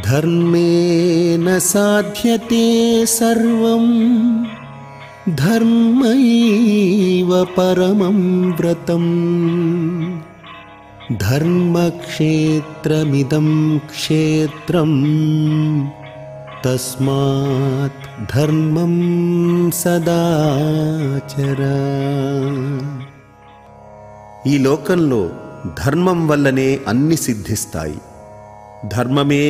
ధర్మేణ సాధ్యతే సర్వం ధర్మైవ పరమం వ్రతం ధర్మక్షేత్రమిదం క్షేత్రం తస్మాత్ ధర్మం సదా చర. ఈ లోకంలో ధర్మం వల్లనే అన్ని సిద్ధిస్తాయి. ధర్మమే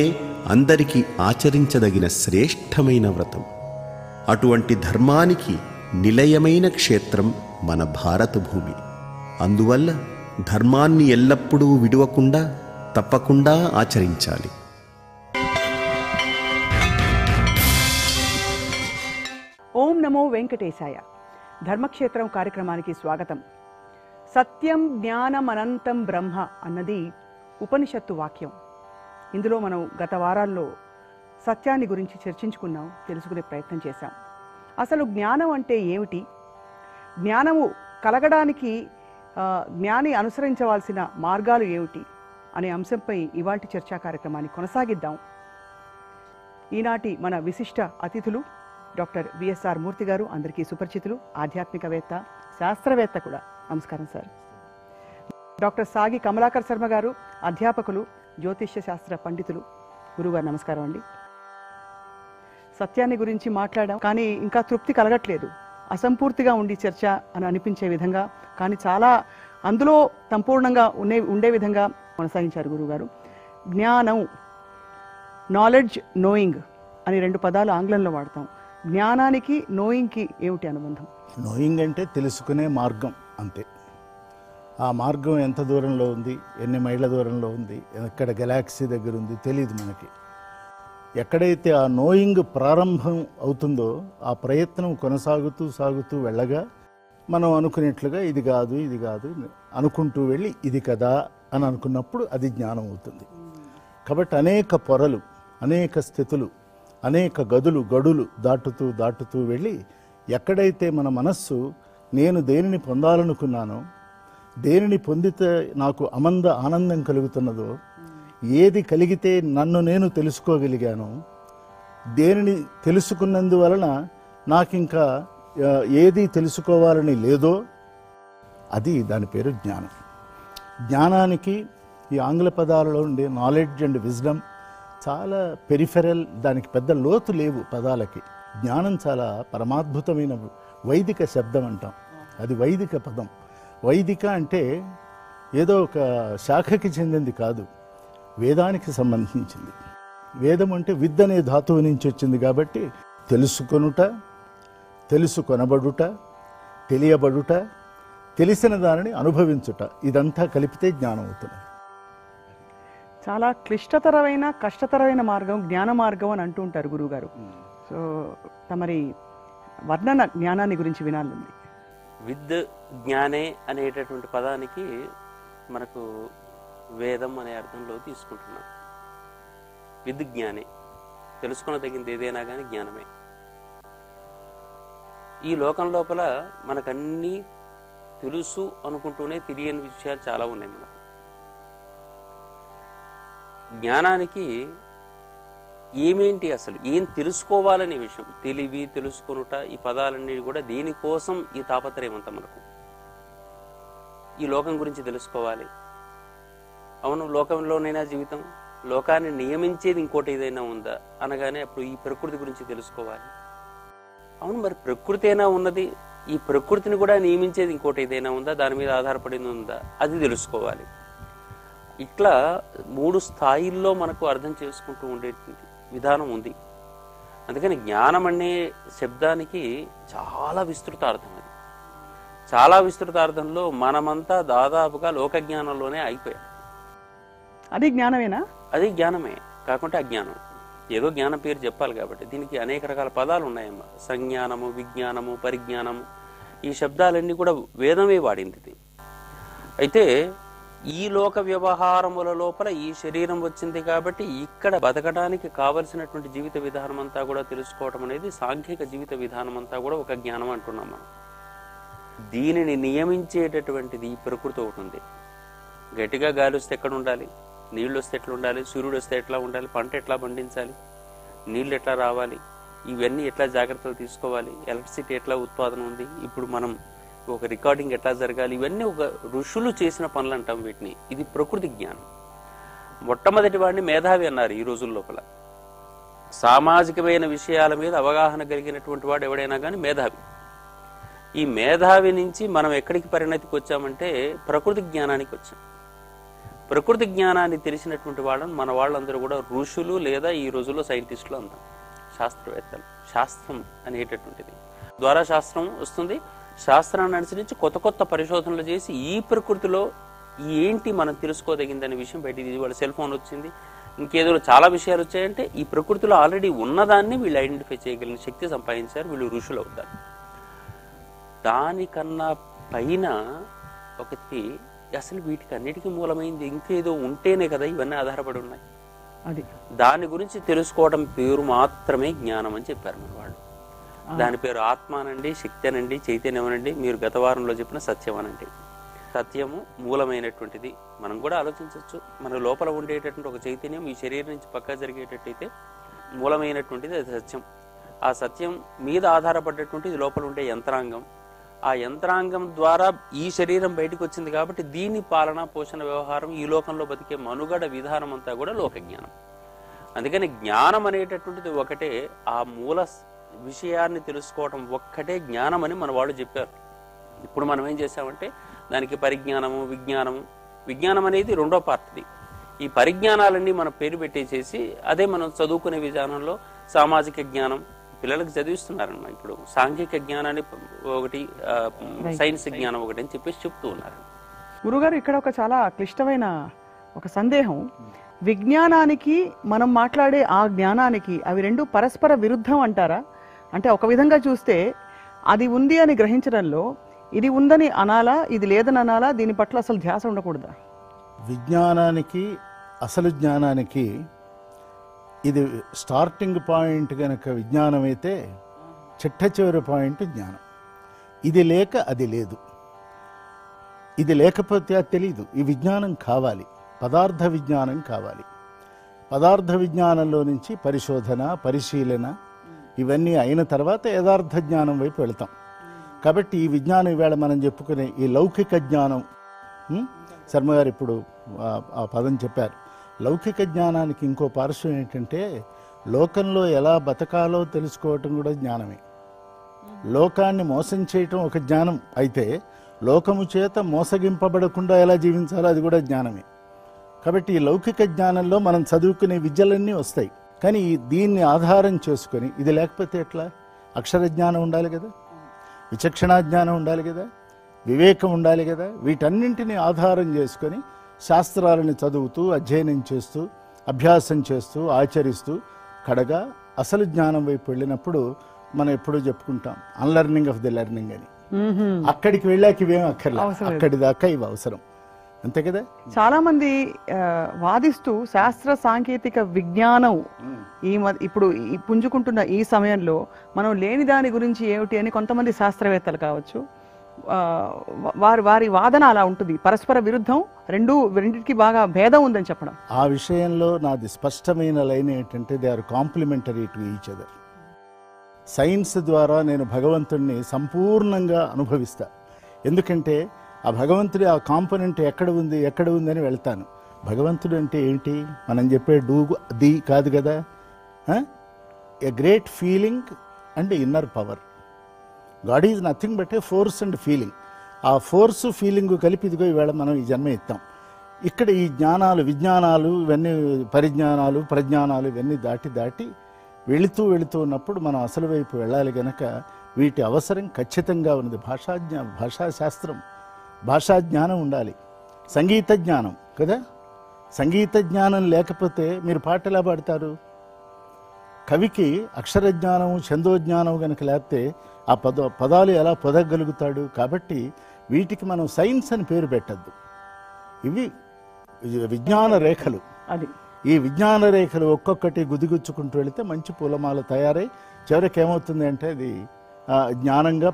అందరికీ ఆచరించదగిన శ్రేష్టమైన వ్రతం. అటువంటి ధర్మానికి నిలయమైన క్షేత్రం మన భారత భూమి. అందువల్ల ధర్మాన్ని ఎల్లప్పుడూ విడువకుండా తప్పకుండా ఆచరించాలి. ఓం నమో వెంకటేశాయ. ధర్మక్షేత్రం కార్యక్రమానికి స్వాగతం. సత్యం జ్ఞానం అనంతం బ్రహ్మ అన్నది ఉపనిషత్తు వాక్యం. ఇందులో మనం గత వారాల్లో సత్యాన్ని గురించి చర్చించుకున్నాం, తెలుసుకునే ప్రయత్నం చేశాం. అసలు జ్ఞానం అంటే ఏమిటి, జ్ఞానము కలగడానికి జ్ఞాని అనుసరించవలసిన మార్గాలు ఏమిటి అనే అంశంపై ఇవాల్టి చర్చా కార్యక్రమాన్ని కొనసాగిద్దాం. ఈనాటి మన విశిష్ట అతిథులు డాక్టర్ విఎస్ఆర్ మూర్తి గారు, అందరికీ సుపరిచితులు, ఆధ్యాత్మికవేత్త, శాస్త్రవేత్త కూడా. నమస్కారం సార్. డాక్టర్ సాగి కమలాకర్ శర్మ గారు, అధ్యాపకులు, జ్యోతిష్య శాస్త్ర పండితులు. గురుగారు నమస్కారం అండి. సత్యాన్ని గురించి మాట్లాడాం, కానీ ఇంకా తృప్తి కలగట్లేదు. అసంపూర్తిగా ఉండి చర్చ అని అనిపించే విధంగా, కానీ చాలా అందులో సంపూర్ణంగా ఉండే విధంగా కొనసాగించారు గురుగారు. జ్ఞానం, నాలెడ్జ్, నోయింగ్ అని రెండు పదాలు ఆంగ్లంలో వాడతాం. జ్ఞానానికి నోయింగ్కి ఏమిటి అనుబంధం? నోయింగ్ అంటే తెలుసుకునే మార్గం అంతే. ఆ మార్గం ఎంత దూరంలో ఉంది, ఎన్ని మైళ్ళ దూరంలో ఉంది, ఎక్కడ గెలాక్సీ దగ్గర ఉంది తెలియదు మనకి. ఎక్కడైతే ఆ నోయింగ్ ప్రారంభం అవుతుందో ఆ ప్రయత్నం సాగుతూ వెళ్ళగా మనం అనుకునేట్లుగా ఇది కాదు అనుకుంటూ వెళ్ళి ఇది కదా అని అనుకున్నప్పుడు అది జ్ఞానం అవుతుంది. కాబట్టి అనేక పొరలు, అనేక స్థితులు, అనేక గడులు దాటుతూ వెళ్ళి ఎక్కడైతే మన మనస్సు నేను దేనిని పొందాలనుకున్నానో, దేనిని పొందితే నాకు ఆనందం కలుగుతున్నదో, ఏది కలిగితే నన్ను నేను తెలుసుకోగలిగానో, దేనిని తెలుసుకున్నందువలన నాకింకా ఏది తెలుసుకోవాలని లేదో, అది దాని పేరు జ్ఞానం. జ్ఞానానికి ఈ ఆంగ్ల పదాలలో ఉండే నాలెడ్జ్ అండ్ విజ్డమ్ చాలా పెరిఫెరల్, దానికి పెద్ద లోతు లేవు పదాలకి. జ్ఞానం చాలా పరమాద్భుతమైన వైదిక శబ్దం అంటాం. అది వైదిక పదం. వైదిక అంటే ఏదో ఒక శాఖకి చెందింది కాదు, వేదానికి సంబంధించింది. వేదం అంటే విద్ అనే ధాతువు నుంచి వచ్చింది కాబట్టి తెలుసుకొనుట, తెలుసుకొనబడుట, తెలియబడుట, తెలిసిన దానిని అనుభవించుట, ఇదంతా కలిపితే జ్ఞానం అవుతుంది. చాలా క్లిష్టతరమైన, కష్టతరమైన మార్గం జ్ఞాన మార్గం అని అంటూ ఉంటారు గురువుగారు. సో తమరి వర్ణన జ్ఞానాన్ని గురించి వినాలండి. విద్ జ్ఞానే అనేటటువంటి పదానికి మనకు వేదం అనే అర్థంలో తీసుకుంటున్నాం. విద్ జ్ఞానే, తెలుసుకున్న తగింది ఏదైనా కానీ జ్ఞానమే. ఈ లోకం లోపల మనకన్నీ తెలుసు అనుకుంటూనే తెలియని విషయాలు చాలా ఉన్నాయి మనకు. జ్ఞానానికి ఏమేంటి, అసలు ఏం తెలుసుకోవాలనే విషయం, తెలివి, తెలుసుకొనుట, ఈ పదాలన్నీ కూడా దేనికోసం ఈ తాపత్రయం అంతా మనకు. ఈ లోకం గురించి తెలుసుకోవాలి. అవును, లోకంలోనైనా జీవితం, లోకాన్ని నియమించేది ఇంకోటి ఏదైనా ఉందా అనగానే అప్పుడు ఈ ప్రకృతి గురించి తెలుసుకోవాలి. అవును, మరి ప్రకృతి అయినా ఉన్నది, ఈ ప్రకృతిని కూడా నియమించేది ఇంకోటి ఏదైనా ఉందా, దాని మీద ఆధారపడింది ఉందా, అది తెలుసుకోవాలి. ఇట్లా 3 స్థాయిల్లో మనకు అర్థం చేసుకుంటూ ఉండే విధానం ఉంది. అందుకని జ్ఞానం అనే శబ్దానికి చాలా విస్తృత అర్థం. అది చాలా విస్తృత అర్థంలో మనమంతా దాదాపుగా లోక జ్ఞానంలోనే అయిపోయాం. అది జ్ఞానమేనా? అది జ్ఞానమే, కాకుంటే అజ్ఞానం. ఏదో జ్ఞానం పేరు చెప్పాలి కాబట్టి దీనికి అనేక రకాల పదాలు ఉన్నాయమ్మా. సంజ్ఞానము, విజ్ఞానము, పరిజ్ఞానము, ఈ శబ్దాలన్నీ కూడా వేదమే వాడింది. అయితే ఈ లోక వ్యవహారముల లోపల ఈ శరీరం వచ్చింది కాబట్టి ఇక్కడ బతకడానికి కావలసినటువంటి జీవిత విధానం అంతా కూడా తెలుసుకోవటం అనేది సాంఘిక జీవిత విధానం అంతా కూడా ఒక జ్ఞానం అంటున్నాం మనం. దీనిని నియమించేటటువంటిది ఈ ప్రకృతి ఒకటి ఉంది. గట్టిగా గాలి వస్తే ఎక్కడ ఉండాలి, నీళ్ళు వస్తే ఎట్లా ఉండాలి, సూర్యుడు వస్తే ఎట్లా ఉండాలి, పంట ఎట్లా పండించాలి, నీళ్ళు ఎట్లా రావాలి, ఇవన్నీ ఎట్లా జాగ్రత్తలు తీసుకోవాలి, ఎలక్ట్రిసిటీ ఎట్లా ఉత్పాదన ఉంది, ఇప్పుడు మనం ఒక రికార్డింగ్ ఎట్లా జరగాలి, ఇవన్నీ ఒక ఋషులు చేసిన పనులు అంటాం వీటిని. ఇది ప్రకృతి జ్ఞానం. మొట్టమొదటి వాడిని మేధావి అన్నారు ఈ రోజుల లోపల. సామాజికమైన విషయాల మీద అవగాహన కలిగినటువంటి వాడు ఎవడైనా కానీ మేధావి. ఈ మేధావి నుంచి మనం ఎక్కడికి పరిణతికి వచ్చామంటే ప్రకృతి జ్ఞానానికి వచ్చాం. ప్రకృతి జ్ఞానాన్ని తెలిసినటువంటి వాళ్ళని మన వాళ్ళందరూ కూడా ఋషులు లేదా ఈ రోజుల్లో సైంటిస్టులు అంటాం, శాస్త్రవేత్తలు. శాస్త్రం అనేటటువంటిది ద్వారా శాస్త్రం వస్తుంది. శాస్త్రాన్ని అనుసరించి కొత్త కొత్త పరిశోధనలు చేసి ఈ ప్రకృతిలో ఏంటి మనం తెలుసుకోదగిందనే విషయం బయటికి వాళ్ళ సెల్ ఫోన్ వచ్చింది, ఇంకేదో చాలా విషయాలు వచ్చాయంటే ఈ ప్రకృతిలో ఆల్రెడీ ఉన్నదాన్ని వీళ్ళు ఐడెంటిఫై చేయగలిగిన శక్తి సంపాదించారు, వీళ్ళు ఋషులు అవుతారు. దానికన్నా పైన ఒకటి అసలు వీటికి అన్నిటికీ మూలమైంది ఇంకేదో ఉంటేనే కదా ఇవన్నీ ఆధారపడి ఉన్నాయి. అది దాని గురించి తెలుసుకోవడం పేరు మాత్రమే జ్ఞానం అని చెప్పారు మన వాళ్ళు. దాని పేరు ఆత్మ అనండి, శక్తి అనండి, చైతన్యం అనండి, మీరు గత వారంలో చెప్పిన సత్యం అనండి. సత్యము మూలమైనటువంటిది. మనం కూడా ఆలోచించవచ్చు, మన లోపల ఉండేటటువంటి ఒక చైతన్యం ఈ శరీరం నుంచి పక్కా జరిగేటట్టయితే మూలమైనటువంటిది అది సత్యం. ఆ సత్యం మీద ఆధారపడ్డటువంటిది లోపల ఉండే యంత్రాంగం. ఆ యంత్రాంగం ద్వారా ఈ శరీరం బయటకు వచ్చింది కాబట్టి దీని పాలన పోషణ వ్యవహారం ఈ లోకంలో బతికే మనుగడ విధానం అంతా కూడా లోక జ్ఞానం. అందుకని జ్ఞానం అనేటటువంటిది ఒకటే, ఆ మూల విషయాన్ని తెలుసుకోవటం ఒక్కటే జ్ఞానం అని మన వాళ్ళు చెప్పారు. ఇప్పుడు మనం ఏం చేసామంటే దానికి పరిజ్ఞానము, విజ్ఞానము. విజ్ఞానం అనేది రెండో పార్ట్ది. ఈ పరిజ్ఞానాలన్నీ మనం పేరు పెట్టేసేసి అదే మనం చదువుకునే విధానంలో సామాజిక జ్ఞానం పిల్లలకు చదివిస్తున్నారన్నమాట. ఇప్పుడు సాంఘిక జ్ఞానాన్ని ఒకటి, సైన్స్ జ్ఞానం ఒకటి అని చెప్పేసి చెప్తూ ఉన్నారు. గురుగారు, ఇక్కడ ఒక చాలా క్లిష్టమైన ఒక సందేహం. విజ్ఞానానికి మనం మాట్లాడే ఆ జ్ఞానానికి అవి రెండు పరస్పర విరుద్ధం అంటారా? అంటే ఒక విధంగా చూస్తే అది ఉంది అని గ్రహించడంలో ఇది ఉందని అనాలా, ఇది లేదని అనాలా, దీని పట్ల అసలు ధ్యాస ఉండకూడదా? విజ్ఞానానికి అసలు జ్ఞానానికి ఇది స్టార్టింగ్ పాయింట్ కనుక విజ్ఞానం అయితే చిట్ట చివరి పాయింట్ జ్ఞానం. ఇది లేక అది లేదు, ఇది లేకపోతే అది తెలీదు. ఈ విజ్ఞానం కావాలి, పదార్థ విజ్ఞానం కావాలి. పదార్థ విజ్ఞానంలో నుంచి పరిశోధన, పరిశీలన ఇవన్నీ అయిన తర్వాత యథార్థ జ్ఞానం వైపు వెళతాం. కాబట్టి ఈ విజ్ఞానం ఈవేళ మనం చెప్పుకునే ఈ లౌకిక జ్ఞానం, శర్మగారు ఇప్పుడు ఆ పదం చెప్పారు. లౌకిక జ్ఞానానికి ఇంకో పార్శ్వం ఏంటంటే లోకంలో ఎలా బతకాలో తెలుసుకోవటం కూడా జ్ఞానమే. లోకాన్ని మోసం చేయటం ఒక జ్ఞానం అయితే లోకము చేత మోసగింపబడకుండా ఎలా జీవించాలో అది కూడా జ్ఞానమే. కాబట్టి ఈ లౌకిక జ్ఞానంలో మనం చదువుకునే విద్యలన్నీ వస్తాయి. కానీ దీన్ని ఆధారం చేసుకొని ఇది లేకపోతే ఎట్లా? అక్షర జ్ఞానం ఉండాలి కదా, విచక్షణా జ్ఞానం ఉండాలి కదా, వివేకం ఉండాలి కదా. వీటన్నింటినీ ఆధారం చేసుకొని శాస్త్రాలను చదువుతూ, అధ్యయనం చేస్తూ, అభ్యాసం చేస్తూ, ఆచరిస్తూ కడగా అసలు జ్ఞానం వైపు వెళ్ళినప్పుడు మనం ఎప్పుడూ చెప్పుకుంటాం అన్లర్నింగ్ ఆఫ్ ది లెర్నింగ్ అని. అక్కడికి వెళ్ళాక ఇవేం అక్కర్లేదు, అక్కడి దాకా ఇవి అవసరం, అంతే కదా. చాలా మంది వాదిస్తూ శాస్త్ర సాంకేతిక విజ్ఞానం ఇప్పుడు పుంజుకుంటున్న ఈ సమయంలో మనం లేని దాని గురించి ఏమిటి అని కొంతమంది శాస్త్రవేత్తలు కావచ్చు, వారి వాదన అలా ఉంటుంది. పరస్పర విరుద్ధం, రెండింటికి బాగా భేదం ఉందని చెప్పడం. ఆ విషయంలో నాది స్పష్టమైన లైన్ ఏంటంటే they are complementary to each other. Science ద్వారా నేను భగవంతుడిని సంపూర్ణంగా అనుభవిస్తా. ఎందుకంటే ఆ భగవంతుడి ఆ కాంపోనెంట్ ఎక్కడ ఉంది అని వెళ్తాను. భగవంతుడు అంటే ఏంటి? మనం చెప్పే ది కాదు కదా. A great feeling and inner power. God is nothing but A force and feeling. ఆ ఫోర్సు ఫీలింగ్ కలిపి ఇదిగో ఈవేళ మనం ఈ జన్మ ఎత్తాం. ఇక్కడ ఈ జ్ఞానాలు, విజ్ఞానాలు, ఇవన్నీ పరిజ్ఞానాలు, ప్రజ్ఞానాలు ఇవన్నీ దాటి వెళుతూ ఉన్నప్పుడు మనం అసలు వైపు వెళ్ళాలి గనక వీటి అవసరం ఖచ్చితంగా ఉన్నది. భాషాశాస్త్రం, భాషా జ్ఞానం ఉండాలి, సంగీత జ్ఞానం కదా. సంగీత జ్ఞానం లేకపోతే మీరు పాట ఎలా పాడతారు? కవికి అక్షర జ్ఞానం, ఛందోజ్ఞానం కనుక లేకపోతే ఆ పదాలు ఎలా పొదగలుగుతాడు? కాబట్టి వీటికి మనం సైన్స్ అని పేరు పెట్టద్దు. ఇవి విజ్ఞాన రేఖలు. అది ఈ విజ్ఞాన రేఖలు ఒక్కొక్కటి గుదిగుచ్చుకుంటూ వెళితే మంచి పూలమాల తయారై చివరికి ఏమవుతుంది అంటే అది జ్ఞానంగా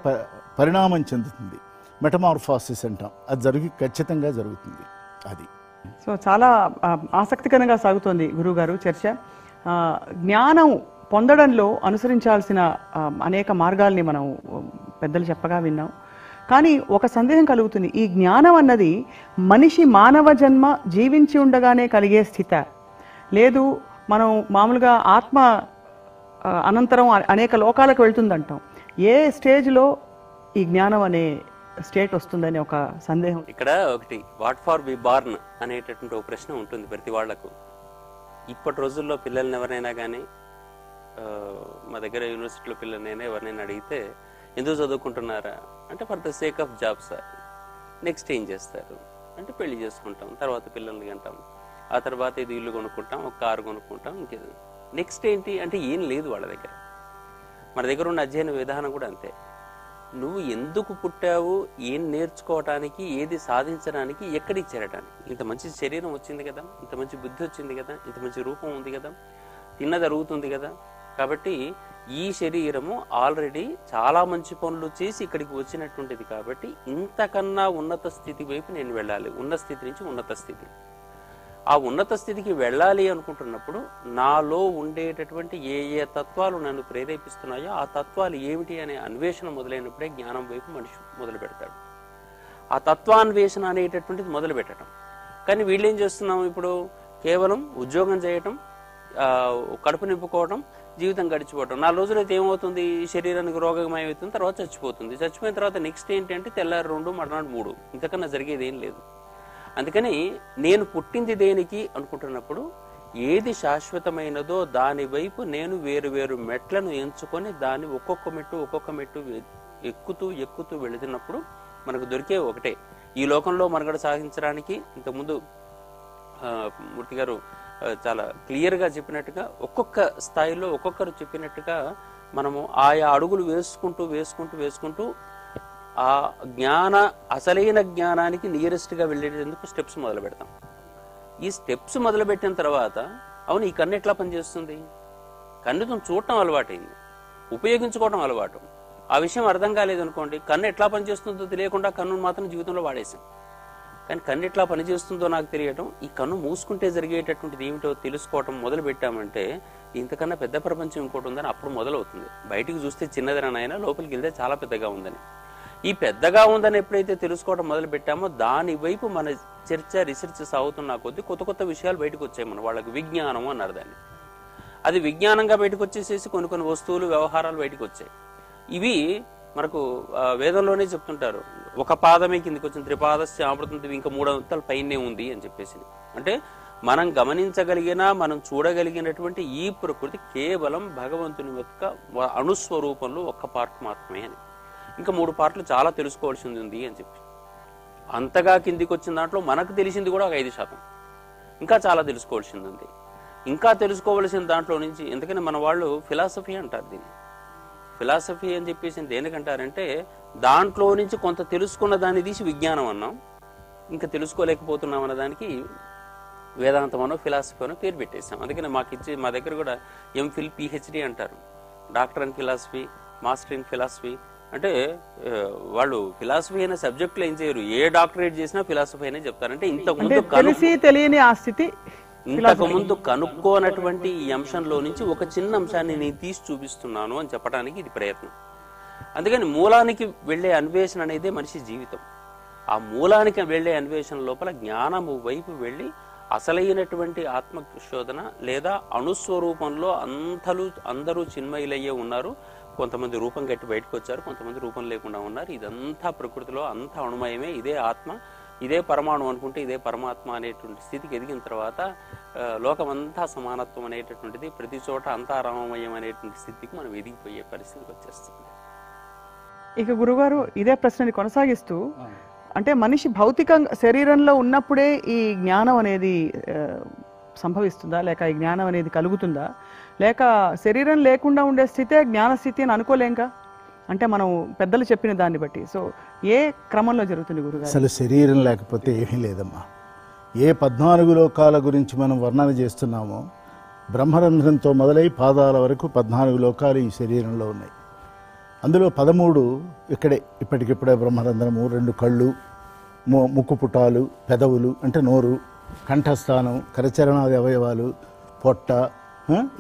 పరిణామం చెందుతుంది. మెటమార్ఫాసిస్ అంటాం. అది ఖచ్చితంగా జరుగుతుంది. అది సో చాలా ఆసక్తికరంగా సాగుతోంది గురువుగారు చర్చ. జ్ఞానం పొందడంలో అనుసరించాల్సిన అనేక మార్గాల్ని మనం పెద్దలు చెప్పగా విన్నాం. కానీ ఒక సందేహం కలుగుతుంది, ఈ జ్ఞానం అన్నది మనిషి మానవ జన్మ జీవించి ఉండగానే కలిగే స్థిత, లేదు మనం మామూలుగా ఆత్మ అనంతరం అనేక లోకాలకు వెళ్తుందంటాం, ఏ స్టేజ్లో ఈ జ్ఞానం అనే స్టేట్ వస్తుందని ఒక సందేహం. ఇక్కడ ఒకటి వాట్ ఫార్ బి బార్న్ అనేటటువంటి ఒక ప్రశ్న ఉంటుంది ప్రతి వాళ్లకు. ఇప్పటి రోజుల్లో పిల్లల్ని ఎవరైనా కానీ, మా దగ్గర యూనివర్సిటీలో పిల్లలైనా ఎవరినైనా అడిగితే ఎందుకు చదువుకుంటున్నారా అంటే for the sake of job sir. Next ఏం చేస్తారు అంటే పెళ్లి చేసుకుంటాం, తర్వాత పిల్లల్ని కంటాం, ఆ తర్వాత ఇది ఇల్లు కొనుక్కుంటాం, ఒక కారు కొనుక్కుంటాం, ఇంకేది నెక్స్ట్ ఏంటి అంటే ఏం లేదు వాళ్ళ దగ్గర. మన దగ్గర ఉన్న అధ్యయన విధానం కూడా అంతే. నువ్వు ఎందుకు పుట్టావు, ఏం నేర్చుకోవటానికి, ఏది సాధించడానికి, ఎక్కడికి చేరడానికి. ఇంత మంచి శరీరం వచ్చింది కదా, ఇంత మంచి బుద్ధి వచ్చింది కదా, ఇంత మంచి రూపం ఉంది కదా, తిన్నది అరుగుతుంది కదా. కాబట్టి ఈ శరీరము ఆల్రెడీ చాలా మంచి పనులు చేసి ఇక్కడికి వచ్చినటువంటిది. కాబట్టి ఇంతకన్నా ఉన్నత స్థితి వైపు నేను వెళ్ళాలి, ఉన్న స్థితి నుంచి ఉన్నత స్థితి. ఆ ఉన్నత స్థితికి వెళ్ళాలి అనుకుంటున్నప్పుడు నాలో ఉండేటటువంటి ఏ ఏ తత్వాలు నన్ను ప్రేరేపిస్తున్నాయో ఆ తత్వాలు ఏమిటి అనే అన్వేషణ మొదలైనప్పుడే జ్ఞానం వైపు మనిషి మొదలు పెడతాడు. ఆ తత్వాన్వేషణ అనేటటువంటిది మొదలు పెట్టడం. కానీ వీళ్ళేం చేస్తున్నాం, ఇప్పుడు కేవలం ఉద్యోగం చేయటం, కడుపు నింపుకోవడం, జీవితం గడిచిపోవటం. 4 రోజులైతే ఏమవుతుంది, శరీరానికి రోగమయమవుతుంది, తర్వాత చచ్చిపోతుంది. చచ్చిపోయిన తర్వాత నెక్స్ట్ ఏంటంటే తెల్లారి 2 మర్నాడు 3, ఇంతకన్నా జరిగేది ఏం లేదు. అందుకని నేను పుట్టింది దేనికి అనుకుంటున్నప్పుడు ఏది శాశ్వతమైనదో దాని వైపు నేను వేరు వేరు మెట్లను ఎంచుకొని దాన్ని ఒక్కొక్క మెట్టు ఎక్కుతూ వెళుతున్నప్పుడు మనకు దొరికే ఒకటే. ఈ లోకంలో మనుగడ సాగించడానికి ఇంతకుముందు మూర్తి గారు చాలా క్లియర్గా చెప్పినట్టుగా ఒక్కొక్క స్థాయిలో ఒక్కొక్కరు చెప్పినట్టుగా మనము ఆయా అడుగులు వేసుకుంటూ ఆ అసలైన జ్ఞానానికి నియరెస్ట్గా వెళ్ళేందుకు స్టెప్స్ మొదలు పెడతాం. ఈ స్టెప్స్ మొదలుపెట్టిన తర్వాత అవును ఈ కన్ను ఎట్లా పనిచేస్తుంది, కన్నుతో చూడటం అలవాటైంది, ఉపయోగించుకోవటం అలవాటు. ఆ విషయం అర్థం కాలేదనుకోండి, కన్ను ఎట్లా పనిచేస్తుందో తెలియకుండా కన్నును మాత్రం జీవితంలో వాడేసాం. కానీ కన్ను ఎట్లా పనిచేస్తుందో నాకు తెలియటం, ఈ కన్ను మూసుకుంటే జరిగేటటువంటిది ఏమిటో తెలుసుకోవటం మొదలు పెట్టామంటే ఇంతకన్నా పెద్ద ప్రపంచం ఇంకోటి ఉందని అప్పుడు మొదలవుతుంది. బయటికి చూస్తే చిన్నదనైనా లోపలికి వెళ్తే చాలా పెద్దగా ఉందని. ఈ పెద్దగా ఉందని ఎప్పుడైతే తెలుసుకోవడం మొదలు పెట్టామో దాని వైపు మన రీసెర్చ్ సాగుతున్న కొద్దీ కొత్త విషయాలు బయటకు వచ్చాయి. మన వాళ్ళకి విజ్ఞానం అన్నారు దాన్ని. అది విజ్ఞానంగా బయటకు వచ్చేసేసి కొన్ని వస్తువులు వ్యవహారాలు బయటకు వచ్చాయి. ఇవి మనకు వేదంలోనే చెప్తుంటారు, ఒక పాదమే కిందికి వచ్చిన త్రిపాదస్య ఆమృతం ఇంకా 3 అంతల పైనే ఉంది అని చెప్పేసి. అంటే మనం గమనించగలిగిన మనం చూడగలిగినటువంటి ఈ ప్రకృతి కేవలం భగవంతుని యొక్క అణుస్వరూపంలో ఒక్క పార్ట్ మాత్రమే అని, ఇంకా 3 పార్ట్లు చాలా తెలుసుకోవాల్సింది ఉంది అని చెప్పి. అంతగా కిందికి వచ్చిన దాంట్లో మనకు తెలిసింది కూడా ఒక 5%, ఇంకా చాలా తెలుసుకోవాల్సింది ఉంది. ఇంకా తెలుసుకోవలసిన దాంట్లో నుంచి, ఎందుకని మన వాళ్ళు ఫిలాసఫీ అంటారు దీన్ని. ఫిలాసఫీ అని చెప్పేసి దేనికంటారంటే దాంట్లో నుంచి కొంత తెలుసుకున్న దాన్ని తీసి విజ్ఞానం అన్నాం, ఇంకా తెలుసుకోలేకపోతున్నాం అన్న దానికి వేదాంతం అనో ఫిలాసఫీ అనో పేరు పెట్టేసాం. అందుకని మా దగ్గర కూడా ఎంఫిల్ పిహెచ్డి అంటారు, doctor in philosophy, master in philosophy. అంటే వాళ్ళు ఫిలాసఫీ అయిన సబ్జెక్టులు ఏం చేయరు, ఏ డాక్టరేట్ చేసినా ఫిలాసఫీ అయినా చెప్తారంటే ఇంతకుముందు కనుక్కోనటువంటి ఈ అంశంలో నుంచి ఒక చిన్న అంశాన్ని నేను తీసి చూపిస్తున్నాను అని చెప్పడానికి ఇది ప్రయత్నం. అందుకని మూలానికి వెళ్లే అన్వేషణ అనేది మనిషి జీవితం. ఆ మూలానికి వెళ్లే అన్వేషణ లోపల జ్ఞానము వైపు వెళ్ళి అసలైనటువంటి ఆత్మశోధన లేదా అణుస్వరూపంలో అందరూ చిన్మయులయ్యే ఉన్నారు. కొంతమంది రూపం కట్టి బయటకు వచ్చారు, కొంతమంది రూపం లేకుండా ఉన్నారు. ఇదంతా ప్రకృతిలో అంతా అణుమయమే, ఇదే ఆత్మ, ఇదే పరమాణు అనుకుంటే ఇదే పరమాత్మ అనేటువంటి స్థితికి ఎదిగిన తర్వాత లోకమంతా సమానత్వం అనేటటువంటిది, ప్రతి చోట అంతా రామమయం అనేటువంటి స్థితికి మనం ఎదిగిపోయే పరిస్థితికి వచ్చేస్తుంది. ఇక గురుగారు ఇదే ప్రశ్నని కొనసాగిస్తూ, అంటే మనిషి భౌతికంగా శరీరంలో ఉన్నప్పుడే ఈ జ్ఞానం అనేది సంభవిస్తుందా, లేక ఈ జ్ఞానం అనేది కలుగుతుందా, లేక శరీరం లేకుండా ఉండే స్థితే జ్ఞానస్థితి అని అనుకోలేంక? అంటే మనం పెద్దలు చెప్పిన దాన్ని బట్టి సో ఏ క్రమంలో జరుగుతుంది గురుగారు? అసలు శరీరం లేకపోతే ఏమీ లేదమ్మా. ఏ 14 లోకాల గురించి మనం వర్ణన చేస్తున్నామో, బ్రహ్మరంధ్రంతో మొదలై పాదాల వరకు 14 లోకాలు ఈ శరీరంలో ఉన్నాయి. అందులో 13 ఇప్పటికిప్పుడే బ్రహ్మరంధ్రము, 2 కళ్ళు, ముక్కు పుటాలు, పెదవులు అంటే నోరు, కంఠస్థానం, కరచరణాది అవయవాలు, పొట్ట,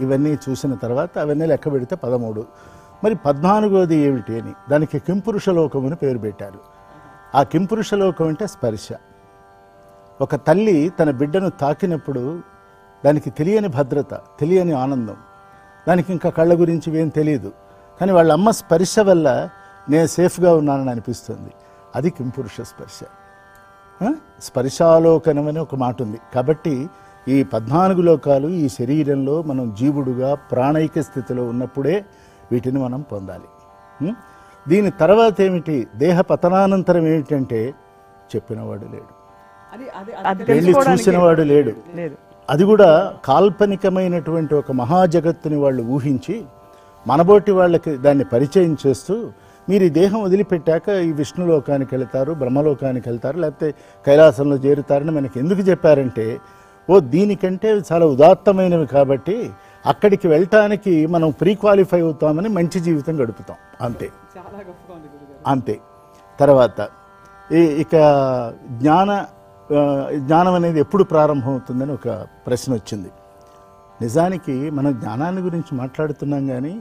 ఇవన్నీ చూసిన తర్వాత అవన్నీ లెక్క పెడితే 13. మరి 14వది ఏమిటి అని దానికి కింపురుషలోకం అని పేరు పెట్టారు. ఆ కింపురుషలోకం అంటే స్పర్శ. ఒక తల్లి తన బిడ్డను తాకినప్పుడు దానికి తెలియని భద్రత, తెలియని ఆనందం, దానికి ఇంకా కళ్ళ గురించి ఏం తెలియదు, కానీ వాళ్ళ అమ్మ స్పర్శ వల్ల నేను సేఫ్గా ఉన్నానని అనిపిస్తుంది. అది కింపురుష స్పర్శ. స్పర్శాలోకనం అని ఒక మాట ఉంది. కాబట్టి ఈ 14 లోకాలు ఈ శరీరంలో మనం జీవుడుగా ప్రాణైక స్థితిలో ఉన్నప్పుడే వీటిని మనం పొందాలి. దీని తర్వాత ఏమిటి? దేహ పతనానంతరం ఏమిటంటే చెప్పినవాడు లేడు, వెళ్ళి చూసినవాడు లేడు. అది కూడా కాల్పనికమైనటువంటి ఒక మహాజగత్తుని వాళ్ళు ఊహించి మనబోటి వాళ్ళకి దాన్ని పరిచయం చేస్తూ, మీరు ఈ దేహం వదిలిపెట్టాక ఈ విష్ణులోకానికి వెళ్తారు, బ్రహ్మలోకానికి వెళ్తారు, లేకపోతే కైలాసంలో చేరుతారని మనకి ఎందుకు చెప్పారంటే, దీనికంటే చాలా ఉదాత్తమైనవి కాబట్టి అక్కడికి వెళ్ళటానికి మనం ప్రీ క్వాలిఫై అవుతామని మంచి జీవితం గడుపుతాం, అంతే అంతే. తర్వాత ఇక జ్ఞానం అనేది ఎప్పుడు ప్రారంభమవుతుందని ఒక ప్రశ్న వచ్చింది. నిజానికి మనం జ్ఞానాన్ని గురించి మాట్లాడుతున్నాం, కానీ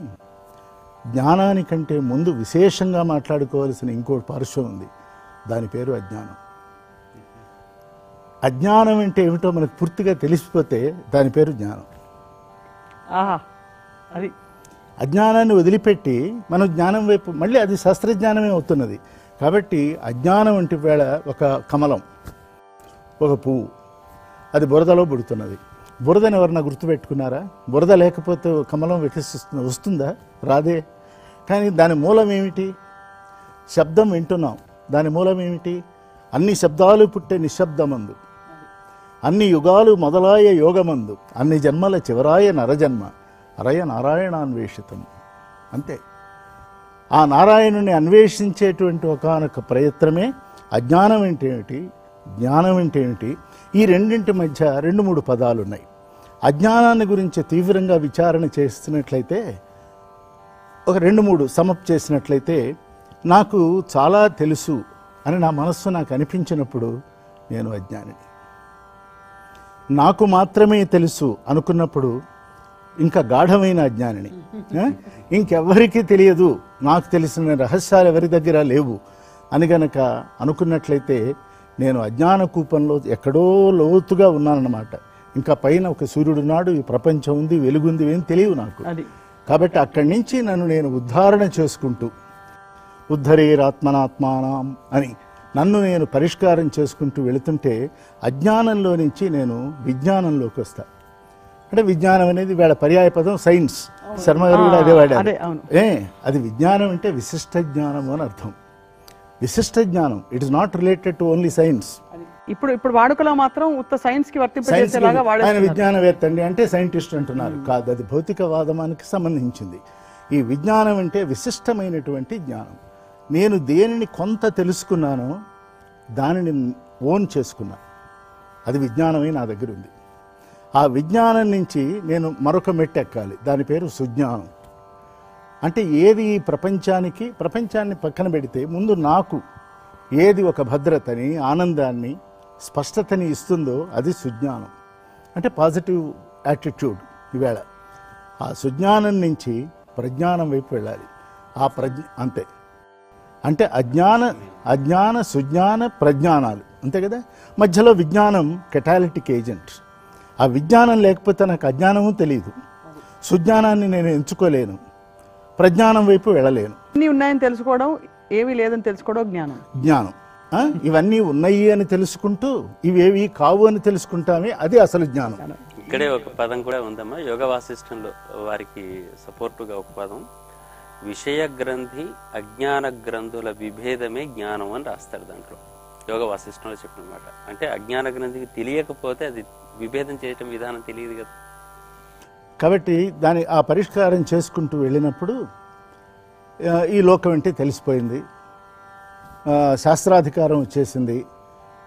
జ్ఞానానికంటే ముందు విశేషంగా మాట్లాడుకోవాల్సిన ఇంకో పార్శ్వం ఉంది. దాని పేరు అజ్ఞానం. అజ్ఞానం అంటే ఏమిటో మనకు పూర్తిగా తెలిసిపోతే దాని పేరు జ్ఞానం. అది అజ్ఞానాన్ని వదిలిపెట్టి మనం జ్ఞానం వైపు మళ్ళీ అది శాస్త్రజ్ఞానమే అవుతున్నది. కాబట్టి అజ్ఞానం అంటే వేళ ఒక కమలం, ఒక పువ్వు, అది బురదలో పుడుతున్నది. బురదని ఎవరన్నా గుర్తుపెట్టుకున్నారా? బురద లేకపోతే కమలం వస్తుందా? రాదే. కానీ దాని మూలం ఏమిటి? శబ్దం వింటున్నాం, దాని మూలం ఏమిటి? అన్ని శబ్దాలు పుట్టే నిశ్శబ్దమందు, అన్ని యుగాలు మొదలాయ యోగమందు, అన్ని జన్మల చివరాయ నరజన్మ, అరయ నారాయణాన్వేషితం. అంతే. ఆ నారాయణుని అన్వేషించేటువంటి ఒకానొక ప్రయత్నమే అజ్ఞానం అంటే ఏమిటి, జ్ఞానం అంటే ఏమిటి. ఈ రెండింటి మధ్య 2-3 పదాలు ఉన్నాయి. అజ్ఞానాన్ని గురించి తీవ్రంగా విచారణ చేస్తున్నట్లయితే, ఒక 2-3 సమప్ చేసినట్లయితే, నాకు చాలా తెలుసు అని నా మనస్సు నాకు అనిపించినప్పుడు నేను అజ్ఞానిని. నాకు మాత్రమే తెలుసు అనుకున్నప్పుడు ఇంకా గాఢమైన అజ్ఞానిని. ఇంకెవ్వరికీ తెలియదు, నాకు తెలిసిన రహస్యాలు ఎవరి దగ్గర లేవు అని గనక అనుకున్నట్లయితే నేను అజ్ఞాన కూపంలో ఎక్కడో లోతుగా ఉన్నానన్నమాట. ఇంకా పైన ఒక సూర్యుడున్నాడు, ఈ ప్రపంచం ఉంది, వెలుగుంది, ఏం తెలియదు నాకు. కాబట్టి అక్కడి నుంచి నేను ఉద్ధారణ చేసుకుంటూ, ఉద్ధరేరాత్మనాత్మానం అని నన్ను నేను పరిష్కారం చేసుకుంటూ వెళుతుంటే అజ్ఞానంలో నుంచి నేను విజ్ఞానంలోకి వస్తా. అంటే విజ్ఞానం అనేది వీళ్ళ పర్యాయ పదం సైన్స్. శర్మ గారు కూడా అదే వాడారు. అది విజ్ఞానం అంటే విశిష్ట జ్ఞానము అని అర్థం. విశిష్ట జ్ఞానం, it is not related to only science. ఇప్పుడు వాడుకలో మాత్రం ఉత్త సైన్స్ కి వర్తింపజేసేలాగా ఆయన విజ్ఞానవేత్త అండి అంటే సైంటిస్ట్ అంటున్నారు. కాదు, అది భౌతికవాదమానికి సంబంధించింది. ఈ విజ్ఞానం అంటే విశిష్టమైనటువంటి జ్ఞానం. నేను దేనిని కొంత తెలుసుకున్నానో దానిని ఓన్ చేసుకున్నా, అది విజ్ఞానమే నా దగ్గర ఉంది. ఆ విజ్ఞానం నుంచి నేను మరొక మెట్టు ఎక్కాలి, దాని పేరు సుజ్ఞానం. అంటే ఏది ఈ ప్రపంచాన్ని పక్కన పెడితే ముందు నాకు ఏది ఒక భద్రతని, ఆనందాన్ని, స్పష్టతని ఇస్తుందో అది సుజ్ఞానం. అంటే పాజిటివ్ యాటిట్యూడ్. ఈవేళ ఆ సుజ్ఞానం నుంచి ప్రజ్ఞానం వైపు వెళ్ళాలి. ఆ అంతే. అంటే అజ్ఞాన సుజ్ఞాన ప్రజ్ఞానాలు అంతే కదా. మధ్యలో విజ్ఞానం కెటాలిటిక్ ఏజెంట్. ఆ విజ్ఞానం లేకపోతే నాకు అజ్ఞానము తెలియదు, సుజ్ఞానాన్ని నేను ఎంచుకోలేను, ప్రజ్ఞానం వైపు వెళ్ళలేను. అన్నీ ఉన్నాయని తెలుసుకోవడం, ఏమీ లేదని తెలుసుకోవడం జ్ఞానం. ఇవన్నీ ఉన్నాయి అని తెలుసుకుంటూ ఇవేవి కావు అని తెలుసుకుంటామే, అది అసలు జ్ఞానం. ఇక్కడే ఒక పదం కూడా ఉందమ్మా, యోగ వాసిష్టంలో వారికి సపోర్టుగా ఒక పదం, విషయ గ్రంథి అజ్ఞాన గ్రంథుల విభేదమే జ్ఞానం అని రాస్తారు దాంట్లో. యోగ వాసిష్టంలో చెప్పిన మాట. అంటే అజ్ఞాన గ్రంథికి తెలియకపోతే అది విభేదం చేయటం విధానం తెలియదు కదా. కాబట్టి ఆ పరిష్కారం చేసుకుంటూ వెళ్ళినప్పుడు ఈ లోకం అంటే తెలిసిపోయింది, శాస్త్రాధికారం వచ్చేసింది,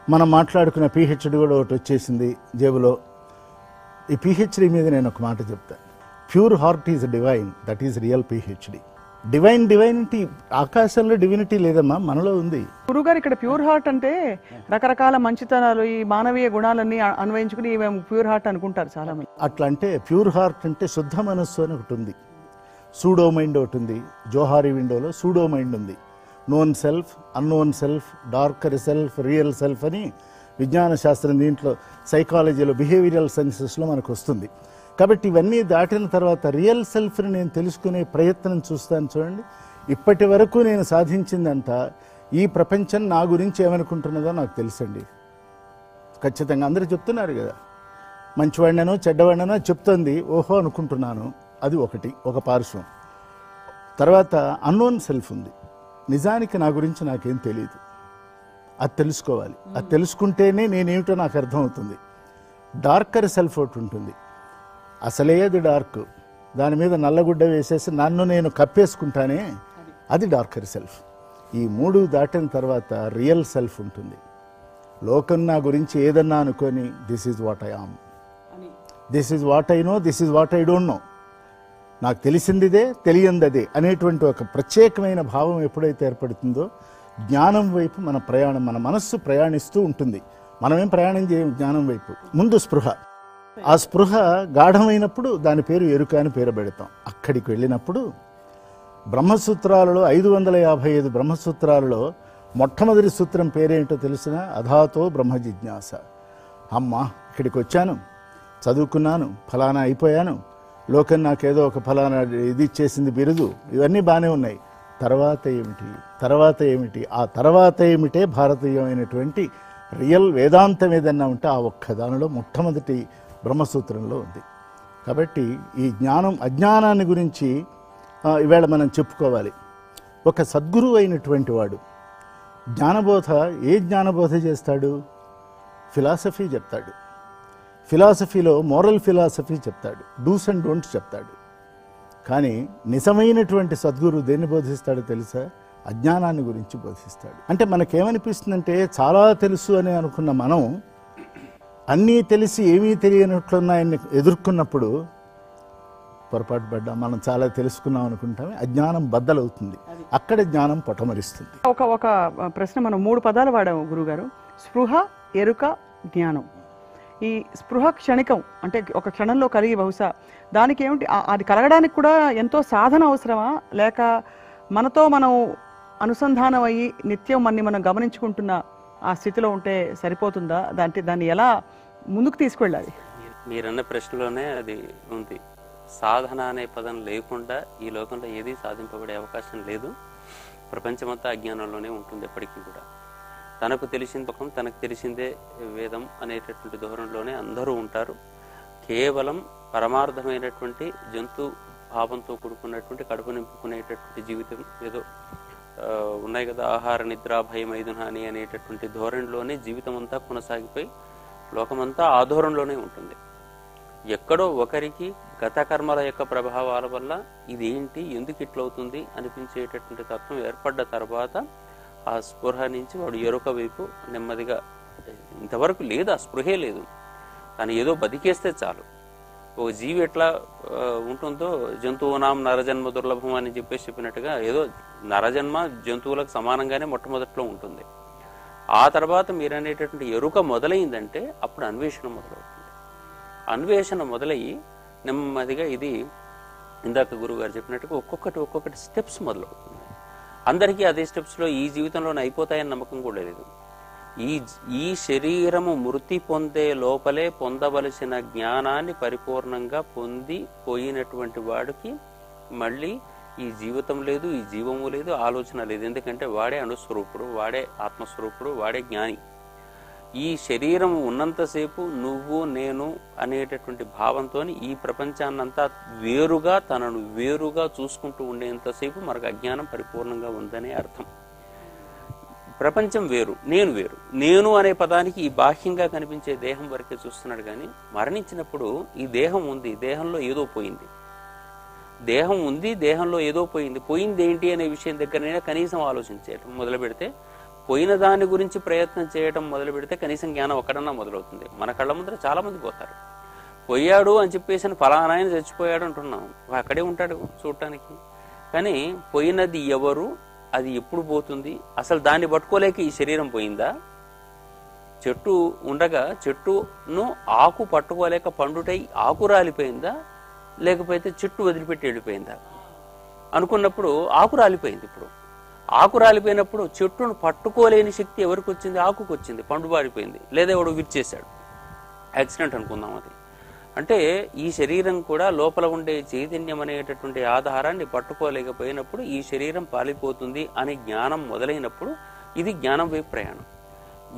మనం మాట్లాడుకున్న పిహెచ్డి కూడా ఒకటి వచ్చేసింది జేబులో. ఈ పిహెచ్డి మీద నేను ఒక మాట చెప్తాను, pure heart is divine, that is real PhD. Divinity, ఆకాశంలో డివినిటీ లేదమ్మా, మనలో ఉంది. గురుగారు ఇక్కడ ప్యూర్ హార్ట్ అంటే రకరకాల మంచితనాలు, ఈ మానవీయ గుణాలన్నీ అన్వయించుకుని మేము ప్యూర్ హార్ట్ అనుకుంటారు చాలా మంది. అట్లా అంటే ప్యూర్ హార్ట్ అంటే శుద్ధ మనస్సు అని ఒకటి ఉంది, సూడో మైండ్ ఒకటి ఉంది. జోహారీ విండోలో సూడో మైండ్ ఉంది. Known self, unknown self, darker self, real self అని విజ్ఞాన శాస్త్రం, దీంట్లో సైకాలజీలో, బిహేవియరల్ సైన్సెస్లో మనకు వస్తుంది. కాబట్టి ఇవన్నీ దాటిన తర్వాత రియల్ సెల్ఫ్ని నేను తెలుసుకునే ప్రయత్నం చూస్తాను. చూడండి, ఇప్పటి వరకు నేను సాధించిందంతా ఈ ప్రపంచం నా గురించి ఏమనుకుంటున్నదో నాకు తెలుసండి. ఖచ్చితంగా అందరూ చెప్తున్నారు కదా, మంచివాడినో చెడ్డవాడినో చెప్తుంది, ఓహో అనుకుంటున్నాను. అది ఒకటి, ఒక పార్శ్వం. తర్వాత అన్నోన్ సెల్ఫ్ ఉంది, నిజానికి నా గురించి నాకేం తెలియదు, అది తెలుసుకోవాలి. అది తెలుసుకుంటేనే నేనేమిటో నాకు అర్థమవుతుంది. డార్కర్ సెల్ఫ్ ఒకటి ఉంటుంది, అసలే అది డార్క్, దాని మీద నల్లగుడ్డ వేసేసి నన్ను నేను కప్పేసుకుంటానే, అది డార్కర్ సెల్ఫ్. ఈ మూడు దాటిన తర్వాత రియల్ సెల్ఫ్ ఉంటుంది. లోకం నా గురించి ఏదన్నా అనుకొని this is what I am, this is what I know, this is what I don't know, నాకు తెలిసిందిదే తెలియందదే అనేటువంటి ఒక ప్రత్యేకమైన భావం ఎప్పుడైతే ఏర్పడుతుందో జ్ఞానం వైపు మన ప్రయాణం, మన మనస్సు ప్రయాణిస్తూ ఉంటుంది. మనమేం ప్రయాణం చేయం జ్ఞానం వైపు. ముందు స్పృహ, ఆ స్పృహ గాఢమైనప్పుడు దాని పేరు ఎరుక అని పేరు పెడతాం. అక్కడికి వెళ్ళినప్పుడు బ్రహ్మసూత్రాలలో 555 బ్రహ్మసూత్రాలలో మొట్టమొదటి సూత్రం పేరేంటో తెలిసిన, అధాతో బ్రహ్మ జిజ్ఞాస. అమ్మ ఇక్కడికి వచ్చాను, చదువుకున్నాను, ఫలానా అయిపోయాను, లోకం నాకేదో ఒక ఫలానా ఇది ఇచ్చేసింది బిరుదు, ఇవన్నీ బాగానే ఉన్నాయి, తర్వాత ఏమిటి, తర్వాత ఏమిటి, ఆ తర్వాత ఏమిటే భారతీయమైనటువంటి రియల్ వేదాంతం ఏదన్నా ఉంటే ఆ ఒక్క దానిలో మొట్టమొదటి బ్రహ్మసూత్రంలో ఉంది. కాబట్టి ఈ జ్ఞానం అజ్ఞానాన్ని గురించి ఈవేళ మనం చెప్పుకోవాలి. ఒక సద్గురువు అయినటువంటి వాడు జ్ఞానబోధ, ఏ జ్ఞానబోధ చేస్తాడు? ఫిలాసఫీ చెప్తాడు. ఫిలాసఫీలో మోరల్ ఫిలాసఫీ చెప్తాడు, డూస్ అండ్ డోంట్స్ చెప్తాడు. కానీ నిజమైనటువంటి సద్గురువు దేన్ని బోధిస్తాడో తెలుసా? అజ్ఞానాన్ని గురించి బోధిస్తాడు. అంటే మనకేమనిపిస్తుందంటే చాలా తెలుసు అని అనుకున్న మనం అన్నీ తెలిసి ఏమీ తెలియనట్లున్నాయని ఎదుర్కొన్నప్పుడు పొరపాటు పడ్డా. మనం చాలా తెలుసుకున్నాం అనుకుంటామే, అజ్ఞానం బద్దలవుతుంది, అక్కడ జ్ఞానం పొటమరిస్తుంది. ఒక ప్రశ్న, మనం 3 పదాలు వాడాము గురుగారు, స్పృహ, ఎరుక, జ్ఞానం. ఈ స్పృహ క్షణికం, అంటే ఒక క్షణంలో కలిగి బహుశా దానికి ఏమిటి, అది కలగడానికి కూడా ఎంతో సాధన అవసరమా, లేక మనతో మనం అనుసంధానం అయ్యి నిత్యం మనం గమనించుకుంటున్న ఆ స్థితిలో ఉంటే సరిపోతుందా? దాన్ని ఎలా ముందుకు తీసుకువెళ్ళాలి? మీరన్న ప్రశ్నలోనే అది ఉంది. సాధన అనే పదం లేకుండా ఈ లోకంలో ఏది సాధింపబడే అవకాశం లేదు. ప్రపంచమంతా అజ్ఞానంలోనే ఉంటుంది ఎప్పటికీ కూడా. తనకు తెలిసింది ఒక, తనకు తెలిసిందే వేదం అనేటటువంటి ధోరణిలోనే అందరూ ఉంటారు. కేవలం పరమార్థమైనటువంటి జంతు భావంతో కూడుకున్నటువంటి కడుపు నింపుకునేటటువంటి జీవితం ఏదో ఉన్నాయి కదా, ఆహార నిద్ర భయం ఐదునాని అనేటటువంటి ధోరణిలోనే జీవితం అంతా కొనసాగిపోయి లోకమంతా ఆ ధోరణిలోనే ఉంటుంది. ఎక్కడో ఒకరికి గత కర్మల యొక్క ప్రభావాల వల్ల ఇదేంటి, ఎందుకు ఇట్లవుతుంది అనిపించేటటువంటి తత్వం ఏర్పడ్డ తర్వాత ఆ స్పృహ నుంచి వాడు ఎరుక వైపు నెమ్మదిగా, ఇంతవరకు లేదు, ఆ స్పృహే లేదు, కానీ ఏదో బతికేస్తే చాలు. ఒక జీవి ఎట్లా ఉంటుందో, జంతువునాం నరజన్మ దుర్లభం అని చెప్పినట్టుగా ఏదో నరజన్మ జంతువులకు సమానంగానే మొట్టమొదట్లో ఉంటుంది. ఆ తర్వాత మీరు అనేటటువంటి ఎరుక మొదలైందంటే అప్పుడు అన్వేషణ మొదలవుతుంది. అన్వేషణ మొదలయ్యి నెమ్మదిగా ఇది ఇందాక గురువుగారు చెప్పినట్టుగా ఒక్కొక్కటి స్టెప్స్ మొదలవుతుంది. అందరికీ అదే స్టెప్స్లో ఈ జీవితంలోనే అయిపోతాయని నమ్మకం కూడా లేదు. ఈ శరీరము మృతి పొందే లోపలే పొందవలసిన జ్ఞానాన్ని పరిపూర్ణంగా పొంది పోయినటువంటి వాడికి మళ్ళీ ఈ జీవితం లేదు, ఈ జీవము లేదు, ఆలోచన లేదు. ఎందుకంటే వాడే అణుస్వరూపుడు, వాడే ఆత్మస్వరూపుడు, వాడే జ్ఞాని. ఈ శరీరం ఉన్నంతసేపు నువ్వు నేను అనేటటువంటి భావంతో ఈ ప్రపంచాన్నంతా వేరుగా, తనను వేరుగా చూసుకుంటూ ఉండేంతసేపు మనకు అజ్ఞానం పరిపూర్ణంగా ఉందనే అర్థం. ప్రపంచం వేరు, నేను వేరు. నేను అనే పదానికి ఈ బాహ్యంగా కనిపించే దేహం వరకే చూస్తున్నాడు. కానీ మరణించినప్పుడు ఈ దేహం ఉంది, దేహంలో ఏదో పోయింది. దేహం ఉంది, దేహంలో ఏదో పోయింది. పోయింది ఏంటి అనే విషయం దగ్గరనైనా కనీసం ఆలోచించేయటం మొదలు పెడితే, పోయిన దాని గురించి ప్రయత్నం చేయడం మొదలు పెడితే కనీసం జ్ఞానం ఒక్కడన్నా మొదలవుతుంది. మన కళ్ళ ముందర చాలా మంది పోతారు. పోయాడు అని చెప్పేసి ఫలానా ఆయన చచ్చిపోయాడు అంటున్నాం, అక్కడే ఉంటాడు చూడటానికి. కానీ పోయినది ఎవరు, అది ఎప్పుడు పోతుంది, అసలు దాన్ని పట్టుకోలేక ఈ శరీరం పోయిందా? చెట్టు ఉండగా చెట్టును ఆకు పట్టుకోలేక పండుటై ఆకు రాలిపోయిందా, లేకపోతే చెట్టు వదిలిపెట్టి వెళ్ళిపోయిందా అనుకున్నప్పుడు ఆకు రాలిపోయింది. ఇప్పుడు ఆకు రాలిపోయినప్పుడు చెట్టును పట్టుకోలేని శక్తి ఎవరికి వచ్చింది? ఆకుకు వచ్చింది, పండు బారిపోయింది, లేదా ఎవడు విరిచేశాడు, యాక్సిడెంట్ అనుకుందాం. అది అంటే ఈ శరీరం కూడా లోపల ఉండే చైతన్యం అనేటటువంటి ఆధారాన్ని పట్టుకోలేకపోయినప్పుడు ఈ శరీరం పాలిపోతుంది అనే జ్ఞానం మొదలైనప్పుడు ఇది జ్ఞానం వైపు ప్రయాణం.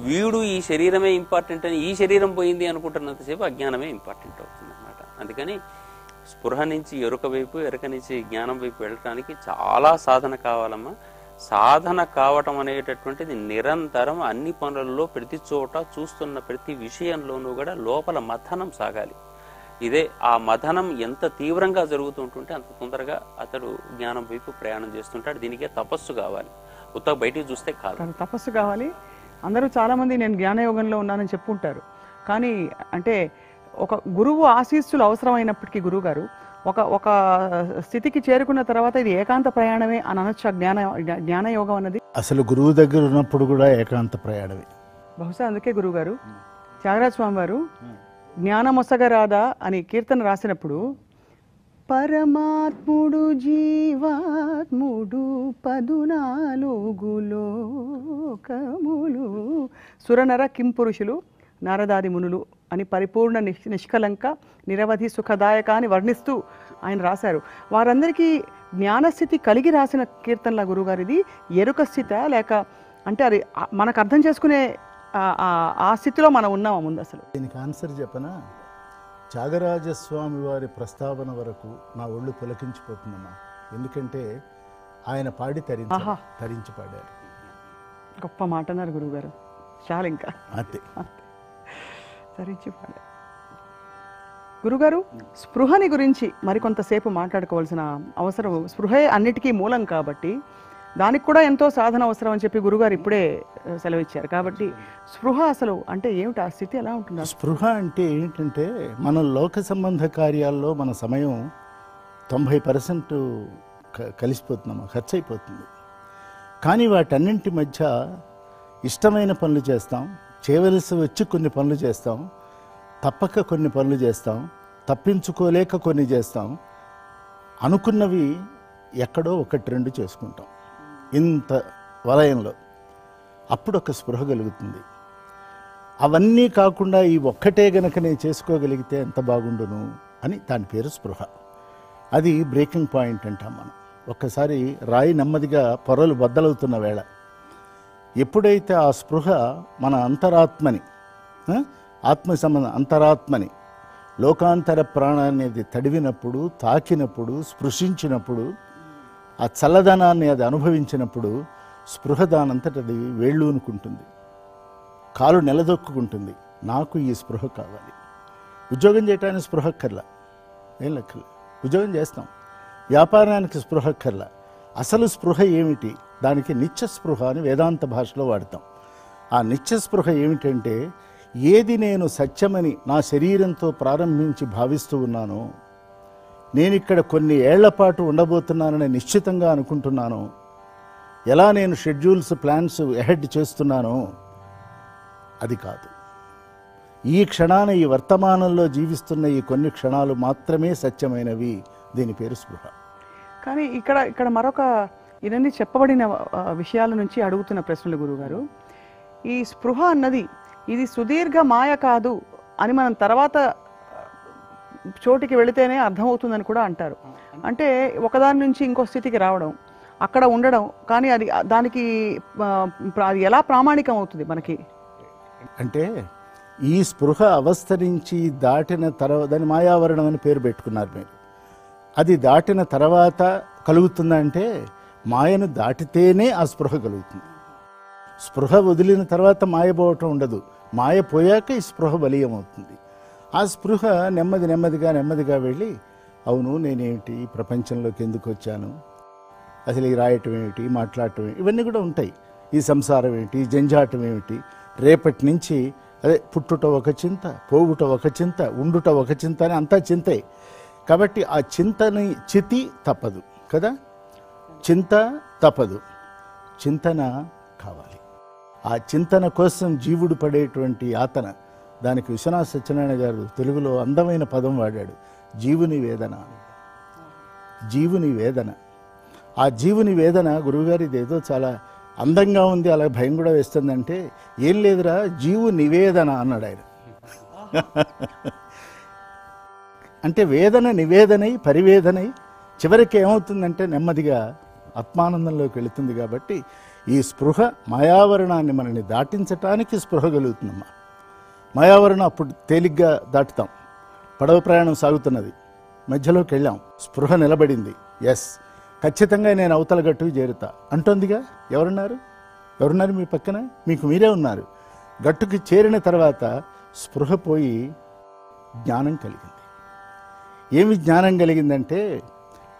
వీడు ఈ శరీరమే ఇంపార్టెంట్ అని ఈ శరీరం పోయింది అనుకుంటున్నంతసేపు అజ్ఞానమే ఇంపార్టెంట్ అవుతుంది అనమాట. అందుకని స్పృహ నుంచి ఎరుక వైపు, ఎరుక నుంచి జ్ఞానం వైపు వెళ్ళటానికి చాలా సాధన కావాలమ్మా. సాధన కావటం అనేటటువంటిది నిరంతరం అన్ని పనులలో ప్రతి చోట చూస్తున్న ప్రతి విషయంలోనూ కూడా లోపల మథనం సాగాలి. ఇదే ఆ మథనం ఎంత తీవ్రంగా జరుగుతుంటుంటే అంత తొందరగా అతడు జ్ఞానం వైపు ప్రయాణం చేస్తుంటాడు. దీనికే తపస్సు కావాలి, ఉత్తగా బయటికి చూస్తే కాదు, తపస్సు కావాలి. అందరూ చాలామంది నేను జ్ఞానయోగంలో ఉన్నానని చెప్పుకుంటారు, కానీ అంటే ఒక గురువు ఆశీస్సులు అవసరమైనప్పటికీ గురువుగారు ఒక స్థితికి చేరుకున్న తర్వాత ఇది ఏకాంత ప్రయాణమే అని అనొచ్చు. జ్ఞానయోగం అన్నది అసలు గురువు దగ్గర ఉన్నప్పుడు కూడా ఏకాంత ప్రయాణమే. బహుశా అందుకే గురువుగారు త్యాగరాజ స్వామి వారు జ్ఞానమొసగరాదా అని కీర్తన రాసినప్పుడు పరమాత్ముడు జీవాత్ముడు 14 లోకములు సురనర కింపురుషులు నారదాది మునులు అని పరిపూర్ణ నిష్కలంక నిరవధి సుఖదాయక అని వర్ణిస్తూ ఆయన రాశారు. వారందరికీ జ్ఞానస్థితి కలిగి రాసిన కీర్తనల గురుగారు. ఇది ఎరుక స్థిత లేక అంటే అది మనకు అర్థం చేసుకునే ఆ స్థితిలో మనం ఉన్నామా ముందు? అసలు దీనికి ఆన్సర్ చెప్పనా? త్యాగరాజస్వామి వారి ప్రస్తావన వరకు నా ఒళ్ళు పులకించిపోతుందమ్మా. ఎందుకంటే ఆయన పాడి తరించి పాడారు. గొప్ప మాట అన్నారు గురువుగారు. చాలా ఇంకా అంతే తరించి పాడారు. గురుగారు స్పృహని గురించి మరికొంతసేపు మాట్లాడుకోవాల్సిన అవసరం, స్పృహే అన్నిటికీ మూలం కాబట్టి దానికి కూడా ఎంతో సాధన అవసరం అని చెప్పి గురుగారు ఇప్పుడే సెలవిచ్చారు. కాబట్టి స్పృహ అసలు అంటే ఏమిటి, ఆ స్థితి ఎలా ఉంటుంది? స్పృహ అంటే ఏంటంటే మన లోక సంబంధ కార్యాల్లో మన సమయం 90% కలిసిపోతున్నాము, ఖర్చు అయిపోతుంది. కానీ వాటన్నింటి మధ్య ఇష్టమైన పనులు చేస్తాం, చేయవలసి వచ్చి కొన్ని పనులు చేస్తాం, తప్పక కొన్ని పనులు చేస్తాం, తప్పించుకోలేక కొన్ని చేస్తాం, అనుకున్నవి ఎక్కడో 1-2 చేసుకుంటాం ఇంత వలయంలో. అప్పుడు ఒక స్పృహ కలుగుతుంది. అవన్నీ కాకుండా ఈ ఒక్కటే గనక నేను చేసుకోగలిగితే ఎంత బాగుండును అని దాని పేరు స్పృహ. అది బ్రేకింగ్ పాయింట్ అంటాం మనం. ఒక్కసారి రాయి నెమ్మదిగా పొరలు బద్దలవుతున్న వేళ ఎప్పుడైతే ఆ స్పృహ మన అంతరాత్మని, ఆత్మ సంబంధం అంతరాత్మని, లోకాంతర ప్రాణాన్ని అది తడివినప్పుడు, తాకినప్పుడు, స్పృశించినప్పుడు, ఆ చల్లదనాన్ని అది అనుభవించినప్పుడు స్పృహ దానంతటది వేళ్ళూనుకుంటుంది, కాలు నిలదొక్కుంటుంది. నాకు ఈ స్పృహ కావాలి. ఉద్యోగం చేయడానికి స్పృహక్కర్లా, ఏం లెక్కర్లా, ఉద్యోగం చేస్తాం. వ్యాపారానికి స్పృహక్కర్లా. అసలు స్పృహ ఏమిటి? దానికి నిత్య స్పృహ అని వేదాంత భాషలో వాడతాం. ఆ నిత్య స్పృహ ఏమిటంటే ఏది నేను సత్యమని నా శరీరంతో ప్రారంభించి భావిస్తూ ఉన్నానో, నేను ఇక్కడ కొన్ని ఏళ్ల పాటు ఉండబోతున్నానని నిశ్చితంగా అనుకుంటున్నాను, ఎలా నేను షెడ్యూల్స్ ప్లాన్స్ ఎహెడ్ చేస్తున్నానో అది కాదు. ఈ క్షణాన, ఈ వర్తమానంలో జీవిస్తున్న ఈ కొన్ని క్షణాలు మాత్రమే సత్యమైనవి. దీని పేరు స్పృహ. కానీ ఇక్కడ మరొక ఇవన్నీ చెప్పబడిన విషయాల నుంచి అడుగుతున్న ప్రశ్నలు గురువుగారు, ఈ స్పృహ అన్నది ఇది సుదీర్ఘ మాయ కాదు అని మనం తర్వాత చోటికి వెళితేనే అర్థమవుతుందని కూడా అంటారు. అంటే ఒకదాని నుంచి ఇంకో స్థితికి రావడం, అక్కడ ఉండడం, కానీ అది దానికి అది ఎలా ప్రామాణికం అవుతుంది మనకి? అంటే ఈ స్పృహ అవస్థ నుంచి దాటిన తర్వాత దాని మాయావరణం అని పేరు పెట్టుకున్నారు మీరు. అది దాటిన తర్వాత కలుగుతుందంటే మాయను దాటితేనే ఆ స్పృహ కలుగుతుంది. స్పృహ వదిలిన తర్వాత మాయపోవటం ఉండదు. మాయ పోయాక ఈ స్పృహ బలీయం అవుతుంది. ఆ స్పృహ నెమ్మదిగా వెళ్ళి, అవును నేనేమిటి, ప్రపంచంలోకి ఎందుకు వచ్చాను, అసలు ఈ రాయటం ఏమిటి, మాట్లాడటం ఏమిటి, ఇవన్నీ కూడా ఉంటాయి. ఈ సంసారం ఏమిటి, జంజాటం ఏమిటి, రేపటి నుంచి అదే పుట్టుట ఒక చింత, పోవుట ఒక చింత, ఉండుట ఒక చింత అని అంతా చింతే. కాబట్టి ఆ చింతని చితి తప్పదు కదా. చింత తప్పదు, చింతన కావాలి. ఆ చింతన కోసం జీవుడు పడేటువంటి యాతన, దానికి విశ్వనాథ సత్యనారాయణ గారు తెలుగులో అందమైన పదం వాడాడు, జీవుని వేదన. జీవుని వేదన. ఆ జీవుని వేదన గురువుగారు ఇదేదో చాలా అందంగా ఉంది, అలా భయం కూడా వేస్తుందంటే, ఏం లేదురా జీవు నివేదన అన్నాడు ఆయన. అంటే వేదన నివేదనై పరివేదనై చివరికి ఏమవుతుందంటే నెమ్మదిగా ఆత్మానందంలోకి వెళుతుంది. కాబట్టి ఈ స్పృహ మాయావరణాన్ని మనల్ని దాటించటానికి స్పృహ కలుగుతుందమ్మా. మాయావరణం అప్పుడు తేలిగ్గా దాటుతాం. పడవ ప్రయాణం సాగుతున్నది, మధ్యలోకి వెళ్ళాం, స్పృహ నిలబడింది, ఎస్ ఖచ్చితంగా నేను అవతల గట్టుకు చేరుతా అంటోందిగా. ఎవరున్నారు మీ పక్కన? మీకు మీరే ఉన్నారు. గట్టుకు చేరిన తర్వాత స్పృహ పోయి జ్ఞానం కలిగింది. ఏమి జ్ఞానం కలిగిందంటే,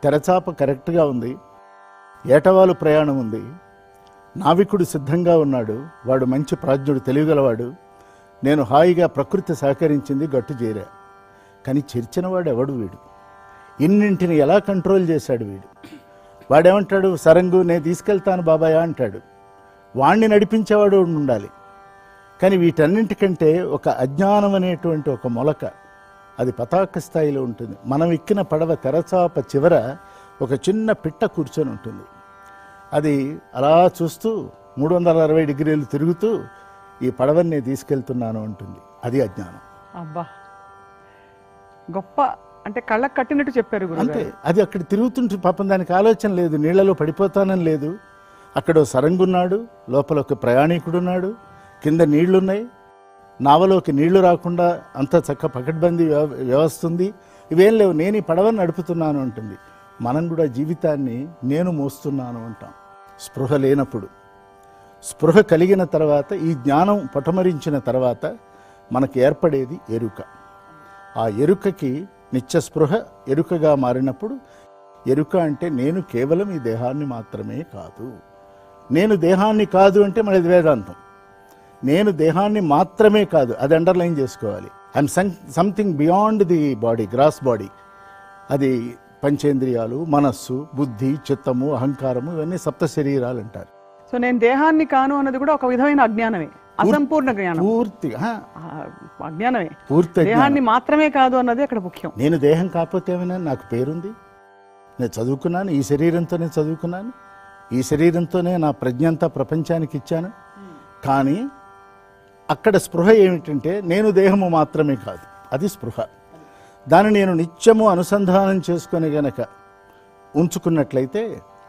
తెరచాప కరెక్ట్గా ఉంది, ఏటవాలు ప్రయాణం ఉంది, నావికుడు సిద్ధంగా ఉన్నాడు, వాడు మంచి ప్రాజ్ఞుడు, తెలియగలవాడు, నేను హాయిగా ప్రకృతి సహకరించింది, గట్టు చేరా. కానీ చేర్చినవాడు ఎవడు వీడు? ఇన్నింటిని ఎలా కంట్రోల్ చేశాడు వీడు? వాడేమంటాడు, సరంగు నేను తీసుకెళ్తాను బాబాయ్ అంటాడు. వాణ్ణి నడిపించేవాడు ఉండాలి. కానీ వీటన్నింటికంటే ఒక అజ్ఞానం అనేటువంటి ఒక మొలక, అది పతాక స్థాయిలో ఉంటుంది. మనం ఎక్కిన పడవ తెరచాప చివర ఒక చిన్న పిట్ట కూర్చొని ఉంటుంది. అది అలా చూస్తూ 360 డిగ్రీలు తిరుగుతూ ఈ పడవని తీసుకెళ్తున్నాను అంటుంది. అది అజ్ఞానం. అబ్బా, గొప్ప, అంటే కళ్ళకు కట్టినట్టు చెప్పారు గురుగారు. అంతే, అది అక్కడ తిరుగుతుంటే పాపం దానికి ఆలోచన లేదు, నీళ్లలో పడిపోతానని లేదు. అక్కడ సరంగున్నాడు, లోపల ఒక ప్రయాణికుడున్నాడు, కింద నీళ్లున్నాయి, నావలోకి నీళ్లు రాకుండా అంత చక్క పకడ్బందీ వ్యవస్థ ఉంది. ఇవేం లేవు, నేను ఈ పడవని నడుపుతున్నాను అంటుంది. మనం కూడా జీవితాన్ని నేను మోస్తున్నాను అంటాం స్పృహ లేనప్పుడు. స్పృహ కలిగిన తర్వాత, ఈ జ్ఞానం పటమరించిన తర్వాత మనకు ఏర్పడేది ఎరుక. ఆ ఎరుకకి నిత్య స్పృహ ఎరుకగా మారినప్పుడు, ఎరుక అంటే నేను కేవలం ఈ దేహాన్ని మాత్రమే కాదు. నేను దేహాన్ని కాదు అంటే మనది వేదాంతం. నేను దేహాన్ని మాత్రమే కాదు, అది అండర్లైన్ చేసుకోవాలి. I am something beyond the body, gross body. అది పంచేంద్రియాలు, మనస్సు, బుద్ధి, చిత్తము, అహంకారము, ఇవన్నీ సప్త శరీరాలు అంటారు. సో నేను దేహాన్ని కాను అన్నది కూడా ఒక విధమైన అజ్ఞానమే, అసంపూర్ణ జ్ఞానం. పూర్తిగా అజ్ఞానమే. పూర్తి దేహాన్ని మాత్రమే కాదు అన్నది అక్కడ ముఖ్యం. నేను దేహం కాకపోతే ఏమైనా, నాకు పేరుంది, నేను చదువుకున్నాను, ఈ శరీరంతోనే చదువుకున్నాను, ఈ శరీరంతోనే నా ప్రజ్ఞ అంతా ప్రపంచానికి ఇచ్చాను. కానీ అక్కడ స్పృహ ఏమిటంటే, నేను దేహము మాత్రమే కాదు, అది స్పృహ. దాన్ని నేను నిత్యము అనుసంధానం చేసుకొని గనక ఉంచుకున్నట్లయితే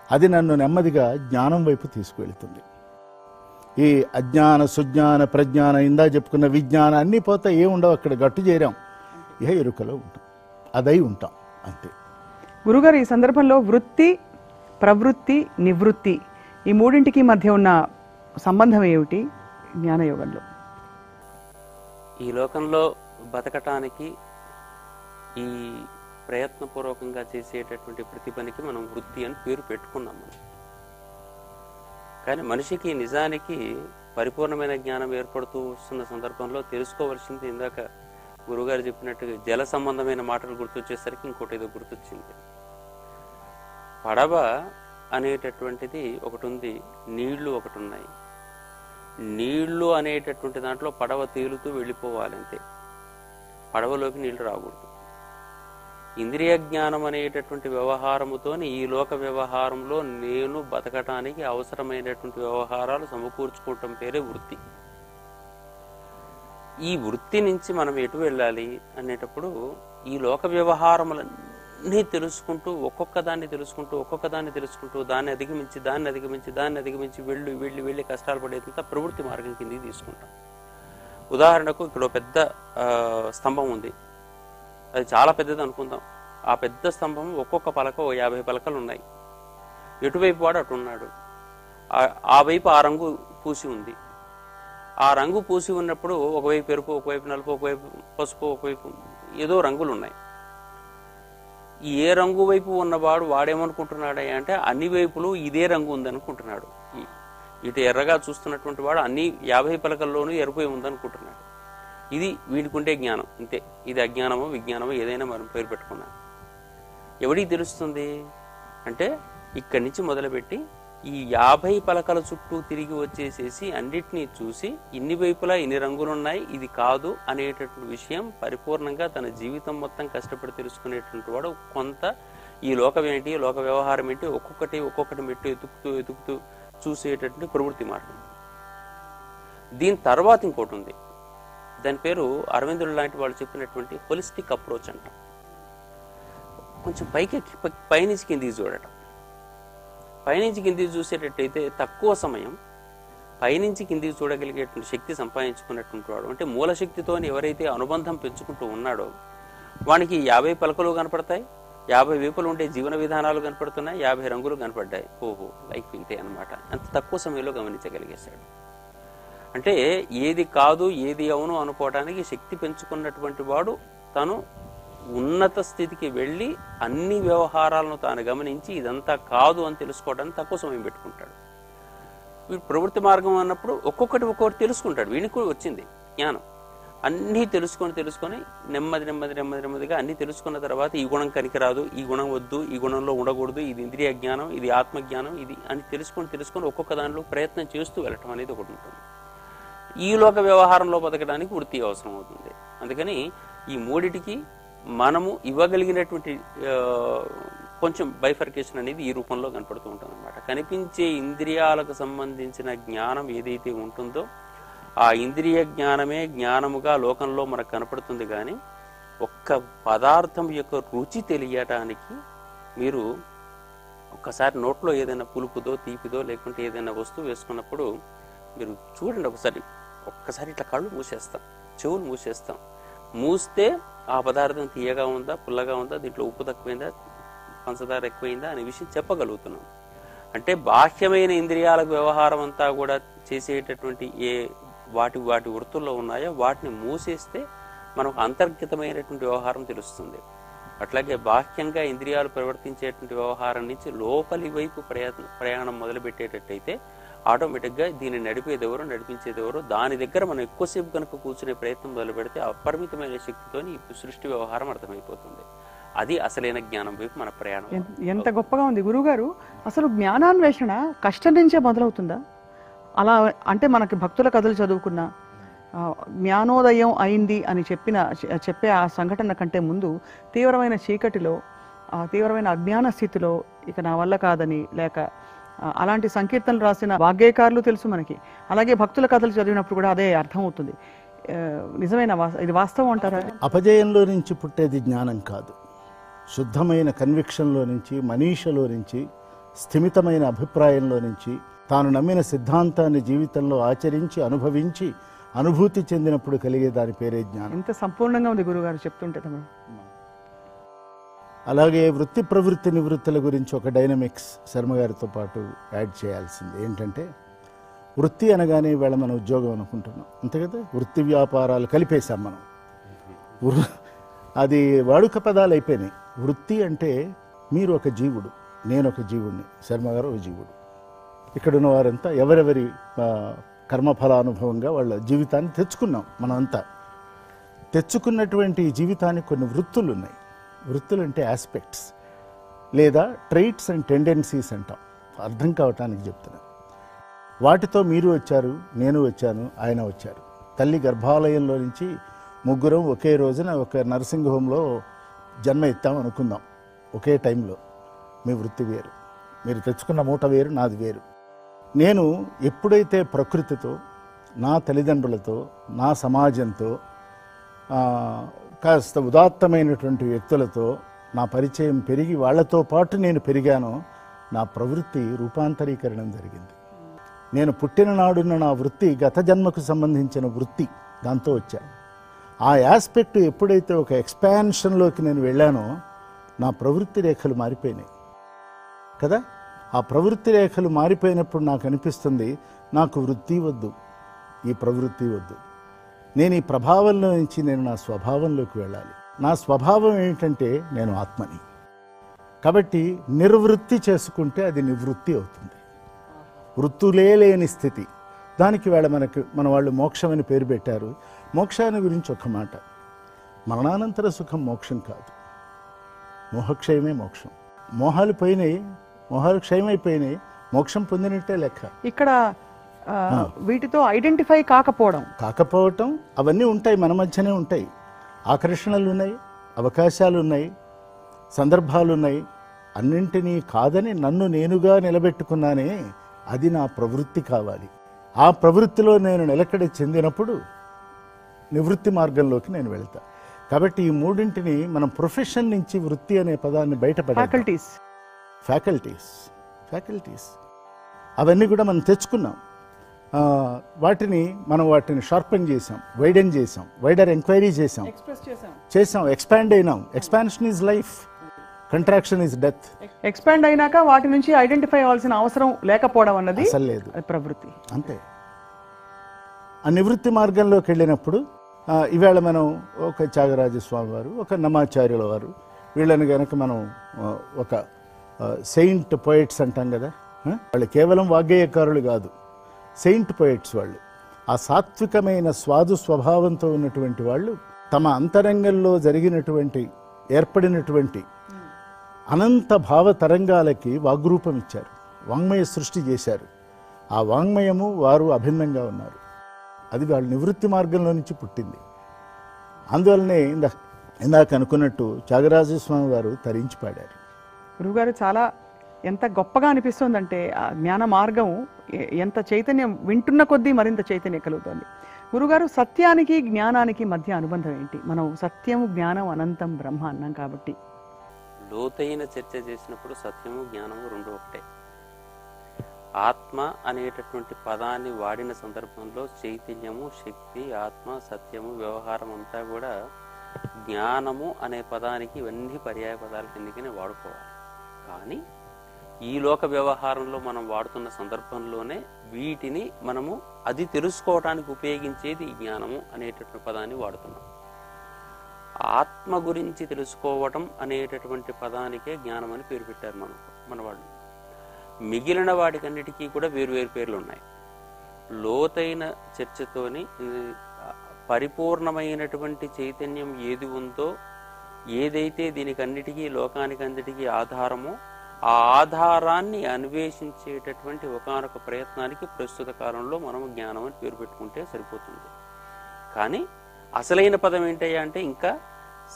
అది నన్ను నెమ్మదిగా జ్ఞానం వైపు తీసుకువెళ్తుంది. ఈ అజ్ఞాన, సుజ్ఞాన, ప్రజ్ఞాన, ఇందా చెప్పుకున్న విజ్ఞాన అన్నీ పోతే ఏముండవు. అక్కడ గట్టు చేరాం, ఇహ ఎరుకలో ఉంటాం, అదై ఉంటాం, అంతే. గురుగారు, ఈ సందర్భంలో వృత్తి, ప్రవృత్తి, నివృత్తి, ఈ మూడింటికి మధ్య ఉన్న సంబంధం ఏమిటి జ్ఞానయోగంలో? ఈ లోకంలో బతకటానికి ఈ ప్రయత్నపూర్వకంగా చేసేటటువంటి ప్రతి పనికి మనం వృత్తి అని పేరు పెట్టుకున్నాం మనం. కానీ మనిషికి నిజానికి పరిపూర్ణమైన జ్ఞానం ఏర్పడుతూ వస్తున్న సందర్భంలో తెలుసుకోవాల్సింది, ఇందాక గురుగారు చెప్పినట్టుగా జల సంబంధమైన మాటలు గుర్తొచ్చేసరికి ఇంకోటి ఏదో గుర్తొచ్చింది. పడవ అనేటటువంటిది ఒకటి ఉంది, నీళ్లు ఒకటి ఉన్నాయి. నీళ్లు అనేటటువంటి దాంట్లో పడవ తేలుతూ వెళ్ళిపోవాలి అంతే, పడవలోకి నీళ్లు రాకూడదు. ఇంద్రియ జ్ఞానం అనేటటువంటి వ్యవహారముతోని ఈ లోక వ్యవహారంలో నేను బతకటానికి అవసరమైనటువంటి వ్యవహారాలు సమకూర్చుకోవటం పేరే వృత్తి. ఈ వృత్తి నుంచి మనం ఎటు వెళ్ళాలి అనేటప్పుడు ఈ లోక వ్యవహారములన్నీ తెలుసుకుంటూ ఒక్కొక్క దాన్ని తెలుసుకుంటూ దాన్ని అధిగమించి వెళ్ళి కష్టాలు పడేంత ప్రవృత్తి మార్గం కిందికి తీసుకుంటాం. ఉదాహరణకు ఇక్కడ పెద్ద స్తంభం ఉంది, అది చాలా పెద్దది అనుకుందాం. ఆ పెద్ద స్తంభం ఒక్కొక్క పలక 50 పలకలు ఉన్నాయి. ఎటువైపు వాడు అటు ఉన్నాడు. ఆ వైపు ఆ రంగు పూసి ఉంది. ఆ రంగు పూసి ఉన్నప్పుడు ఒకవైపు ఎరుపు, ఒకవైపు నలుపు, ఒకవైపు పసుపు, ఒకవైపు ఏదో రంగులు ఉన్నాయి. ఏ రంగు వైపు ఉన్నవాడు వాడేమనుకుంటున్నాడు అంటే అన్ని వైపులు ఇదే రంగు ఉందనుకుంటున్నాడు. ఇటు ఎర్రగా చూస్తున్నటువంటి వాడు అన్ని 50 పలకల్లోనూ ఎరుపు ఉందనుకుంటున్నాడు. ఇది వీడికుంటే జ్ఞానం, అంతే. ఇది అజ్ఞానమో విజ్ఞానమో ఏదైనా మనం పేరు పెట్టుకున్నాం. ఎవడికి తెలుస్తుంది అంటే ఇక్కడి నుంచి మొదలుపెట్టి ఈ 50 పలకల చుట్టూ తిరిగి వచ్చేసేసి అన్నిటినీ చూసి ఇన్ని వైపులా ఇన్ని రంగులున్నాయి, ఇది కాదు అనేటటువంటి విషయం పరిపూర్ణంగా తన జీవితం మొత్తం కష్టపడి తెలుసుకునేటువంటి వాడు కొంత ఈ లోకం ఏంటి, లోక వ్యవహారం ఏంటి, ఒక్కొక్కటి మెట్టు ఎతుకుతూ చూసేటటువంటి ప్రవృత్తి మార్గం. దీని తర్వాత ఇంకోటి ఉంది, దాని పేరు అరవిందుడు లాంటి వాళ్ళు చెప్పినటువంటి హోలిస్టిక్ అప్రోచ్ అంటాం. కొంచెం పైనుంచి కిందికి చూడటం. పైనుంచి కిందికి చూసేటట్టయితే తక్కువ సమయం పైనుంచి కిందికి చూడగలిగేటువంటి శక్తి సంపాదించుకున్నటువంటి వాడు, అంటే మూలశక్తితో ఎవరైతే అనుబంధం పెంచుకుంటూ ఉన్నాడో వానికి 50 పలకలు కనపడతాయి, 50 వైపులు ఉండే జీవన విధానాలు కనపడుతున్నాయి, 50 రంగులు కనపడ్డాయి. ఓహో, లైఫ్ ఇంతే అనమాట. అంత తక్కువ సమయంలో గమనించగలిగేశాడు. అంటే ఏది కాదు ఏది అవును అనుకోవడానికి శక్తి పెంచుకున్నటువంటి వాడు తను ఉన్నత స్థితికి వెళ్ళి అన్ని వ్యవహారాలను తాను గమనించి ఇదంతా కాదు అని తెలుసుకోవడానికి తక్కువ సమయం పెట్టుకుంటాడు. వీడు ప్రవృత్తి మార్గం అన్నప్పుడు ఒక్కొక్కటి తెలుసుకుంటాడు. వీడికి కూడా వచ్చింది జ్ఞానం. అన్నీ తెలుసుకొని నెమ్మదిగా అన్నీ తెలుసుకున్న తర్వాత ఈ గుణం కనికిరాదు, ఈ గుణం వద్దు, ఈ గుణంలో ఉండకూడదు, ఇది ఇంద్రియ జ్ఞానం, ఇది ఆత్మజ్ఞానం, ఇది అని తెలుసుకొని ఒక్కొక్క దానిలో ప్రయత్నం చేస్తూ వెళ్ళటం అనేది ఒకటి ఉంటుంది. ఈ లోక వ్యవహారంలో బతకడానికి వృత్తి అవసరం అవుతుంది. అందుకని ఈ మూడిటికి మనము ఇవ్వగలిగినటువంటి కొంచెం బైఫర్కేషన్ అనేది ఈ రూపంలో కనపడుతూ ఉంటుంది అనమాట. కనిపించే ఇంద్రియాలకు సంబంధించిన జ్ఞానం ఏదైతే ఉంటుందో ఆ ఇంద్రియ జ్ఞానమే జ్ఞానముగా లోకంలో మనకు కనపడుతుంది. కానీ ఒక్క పదార్థం యొక్క రుచి తెలియటానికి మీరు ఒక్కసారి నోట్లో ఏదైనా పులుపుదో తీపిదో లేకుంటే ఏదైనా వస్తువు వేసుకున్నప్పుడు మీరు చూడండి, ఒక్కసారి ఇట్లా కళ్ళు మూసేస్తాం, చెవులు మూసేస్తాం. మూస్తే ఆ పదార్థం తీయగా ఉందా, పుల్లగా ఉందా, దీంట్లో ఉప్పు తక్కువైందా, పంచదార ఎక్కువైందా అనే విషయం చెప్పగలుగుతున్నాం. అంటే బాహ్యమైన ఇంద్రియాల వ్యవహారం అంతా కూడా చేసేటటువంటి వాటి వృత్తుల్లో ఉన్నాయో వాటిని మూసేస్తే మనకు అంతర్గతమైనటువంటి వ్యవహారం తెలుస్తుంది. అట్లాగే బాహ్యంగా ఇంద్రియాలు ప్రవర్తించేటువంటి వ్యవహారం నుంచి లోపలి వైపు ప్రయాణం మొదలుపెట్టేటట్టయితే ఆటోమేటిక్గా దీన్ని నడిపించేదెవరో దాని దగ్గర మనం ఎక్కువసేపు కనుక కూర్చునే ప్రయత్నం మొదలు పెడితే అపరిమితమైన శక్తితో ఈ సృష్టి వ్యవహారం అర్థమైపోతుంది. అది అసలైన జ్ఞానం వైపు మన ప్రయాణం. ఎంత గొప్పగా ఉంది గురువుగారు. అసలు జ్ఞానాన్వేషణ కష్టం నుంచే మొదలవుతుందా? అలా అంటే మనకి భక్తుల కథలు చదువుకున్న జ్ఞానోదయం అయింది అని చెప్పే ఆ సంఘటన కంటే ముందు తీవ్రమైన చీకటిలో, తీవ్రమైన అజ్ఞాన స్థితిలో ఇక నా వల్ల కాదని, లేక అలాంటి సంకీర్తనలు రాసిన వాగ్గేయకారులు తెలుసు మనకి. అలాగే భక్తుల కథలు చదివినప్పుడు కూడా అదే అర్థం అవుతుంది. నిజమైన ఇది వాస్తవం అంటారా? అపజయంలో నుంచి పుట్టేది జ్ఞానం కాదు. శుద్ధమైన కన్విక్షన్లో నుంచి, మనీషలో నుంచి, స్థిమితమైన అభిప్రాయంలో నుంచి, తాను నమ్మిన సిద్ధాంతాన్ని జీవితంలో ఆచరించి అనుభవించి అనుభూతి చెందినప్పుడు కలిగే దాని పేరే జ్ఞానం. ఎంత సంపూర్ణంగా ఉంది గురుగారు చెప్తుంటే. అలాగే వృత్తి ప్రవృత్తి నివృత్తుల గురించి ఒక డైనమిక్స్ శర్మ గారితో పాటు యాడ్ చేయాల్సింది ఏంటంటే, వృత్తి అనగానే ఇవాళ మనం ఉద్యోగం అనుకుంటున్నాం, అంతే కదా. వృత్తి వ్యాపారాలు కలిపేశాం మనం. అది వాడుక పదాలు అయిపోయినాయి. వృత్తి అంటే మీరు ఒక జీవుడు, నేను ఒక జీవుడిని, శర్మ గారు ఒక జీవుడు. ఇక్కడున్న వారంతా ఎవరెవరి కర్మఫలానుభవంగా వాళ్ళ జీవితాన్ని తెచ్చుకున్నాం. మనమంతా తెచ్చుకున్నటువంటి జీవితానికి కొన్ని వృత్తులు ఉన్నాయి. వృత్తులు అంటే ఆస్పెక్ట్స్ లేదా ట్రైట్స్ అండ్ టెండెన్సీస్ అంటాం. అర్థం కావటానికి చెప్తున్నా. వాటితో మీరు వచ్చారు, నేను వచ్చాను, ఆయన వచ్చారు. తల్లి గర్భాలయంలో నుంచి ముగ్గురం ఒకే రోజున ఒక నర్సింగ్ హోమ్లో జన్మ ఎత్తాం అనుకుందాం. ఒకే టైంలో. మీ వృత్తి వేరు, మీరు తెచ్చుకున్న మూట వేరు, నాది వేరు. నేను ఎప్పుడైతే ప్రకృతితో, నా తల్లిదండ్రులతో, నా సమాజంతో, కాస్త ఉదాత్తమైనటువంటి వ్యక్తులతో నా పరిచయం పెరిగి వాళ్లతో పాటు నేను పెరిగానో నా ప్రవృత్తి రూపాంతరీకరణం జరిగింది. నేను పుట్టిన నాడున్న నా వృత్తి గత జన్మకు సంబంధించిన వృత్తి, దాంతో వచ్చాను. ఆ యాస్పెక్ట్ ఎప్పుడైతే ఒక ఎక్స్పాన్షన్లోకి నేను వెళ్ళానో నా ప్రవృత్తి రేఖలు మారిపోయినాయి కదా. ఆ ప్రవృత్తి రేఖలు మారిపోయినప్పుడు నాకు అనిపిస్తుంది, నాకు వృత్తి వద్దు, ఈ ప్రవృత్తి వద్దు. నేను ఈ ప్రభావంలో నుంచి నేను నా స్వభావంలోకి వెళ్ళాలి. నా స్వభావం ఏమిటంటే నేను ఆత్మని. కాబట్టి నిర్వృత్తి చేసుకుంటే అది నివృత్తి అవుతుంది. వృత్తులే లేని స్థితి. దానికి మన వాళ్ళు మోక్షం అని పేరు పెట్టారు. మోక్షాన్ని గురించి ఒక మాట, మరణానంతర సుఖం మోక్షం కాదు, మోహక్షయమే మోక్షం. మోహాలు పోయినాయి, మోహాలు క్షయమైపోయినాయి, మోక్షం పొందినట్టే లెక్క. ఇక్కడ వీటితో ఐడెంటిఫై కాకపోవడం అవన్నీ ఉంటాయి, మన మధ్యనే ఉంటాయి. ఆకర్షణలు ఉన్నాయి, అవకాశాలు ఉన్నాయి, సందర్భాలు ఉన్నాయి. అన్నింటినీ కాదని నన్ను నేనుగా నిలబెట్టుకున్నానే, అది నా ప్రవృత్తి కావాలి. ఆ ప్రవృత్తిలో నేను నిలకడ చెందినప్పుడు నివృత్తి మార్గంలోకి నేను వెళ్తా. కాబట్టి ఈ మూడింటిని మనం ప్రొఫెషన్ నుంచి వృత్తి అనే పదాన్ని బయటపడే ఫ్యాకల్టీస్ అవన్నీ కూడా మనం తెచ్చుకున్నాం. వాటిని షార్పెన్ చేసాం, వైడెన్ చేసాం, వైడర్ ఎంక్వైరీ చేసాం, ఎక్స్పాండ్ అయినాం. Expansion is life, contraction is death. Expand అయినాక వాటి నుంచి ఐడెంటిఫై అవ్వాల్సిన అవసరం లేకపోవడం అన్నది అసలు లేదు, ప్రవృత్తి. అంతే. ఆ నివృత్తి మార్గంలోకి వెళ్ళినప్పుడు ఇవాళ మనం ఒక త్యాగరాజస్వామి వారు, ఒక నమాచార్యుల వారు, వీళ్ళని కనుక మనం ఒక సెయింట్ పోయిట్స్ అంటాం కదా, వాళ్ళు కేవలం వాగ్గేయకారులు కాదు, సెయింట్ పోయిట్స్ వాళ్ళు. ఆ సాత్వికమైన స్వాదు స్వభావంతో ఉన్నటువంటి వాళ్ళు తమ అంతరంగంలో ఏర్పడినటువంటి అనంత భావ తరంగాలకి వాగ్రూపం ఇచ్చారు, వాంగ్మయ సృష్టి చేశారు. ఆ వాంగ్మయము వారు అభిన్నంగా ఉన్నారు. అది వాళ్ళ నివృత్తి మార్గంలో నుంచి పుట్టింది. అందువల్లనే ఇందాక అనుకున్నట్టు త్యాగరాజస్వామి వారు తరించి పాడారు. గురువుగారు చాలా ఎంత గొప్పగా అనిపిస్తుందంటే ఆ జ్ఞాన మార్గం ఎంత చైతన్యం, వింటున్న కొద్దీ మరింత చైతన్యం కలుగుతుంది. గురుగారు, సత్యానికి జ్ఞానానికి మధ్య అనుబంధం ఏంటి? మనం సత్యము జ్ఞానం అనంతం బ్రహ్మ అన్నాం కాబట్టి లోతైన చర్చ చేసినప్పుడు సత్యము జ్ఞానము రెండు ఒకటే. ఆత్మ అనేటటువంటి పదాన్ని వాడిన సందర్భంలో చైతన్యము, శక్తి, ఆత్మ, సత్యము, వ్యవహారం అంతా కూడా జ్ఞానము అనే పదానికి ఇవన్నీ పర్యాయ పదాల కిందకనే వాడుకోవాలి. కానీ ఈ లోక వ్యవహారంలో మనం వాడుతున్న సందర్భంలోనే వీటిని మనము అది తెలుసుకోవడానికి ఉపయోగించేది ఈ జ్ఞానము అనేటటువంటి పదాన్ని వాడుతున్నాం. ఆత్మ గురించి తెలుసుకోవటం అనేటటువంటి పదానికే జ్ఞానం అని పేరు పెట్టారు మన వాళ్ళు. మిగిలిన వాటికన్నిటికీ కూడా వేరు పేర్లు ఉన్నాయి. లోతైన చర్చతోని పరిపూర్ణమైనటువంటి చైతన్యం ఏది ఉందో, ఏదైతే దీనికన్నిటికీ లోకానికన్నిటికీ ఆధారమో, ఆ ఆధారాన్ని అన్వేషించేటటువంటి ఒకానొక ప్రయత్నానికి ప్రస్తుత కాలంలో మనం జ్ఞానం అని పేరు పెట్టుకుంటే సరిపోతుంది. కానీ అసలైన పదం ఏంటయ్యా అంటే ఇంకా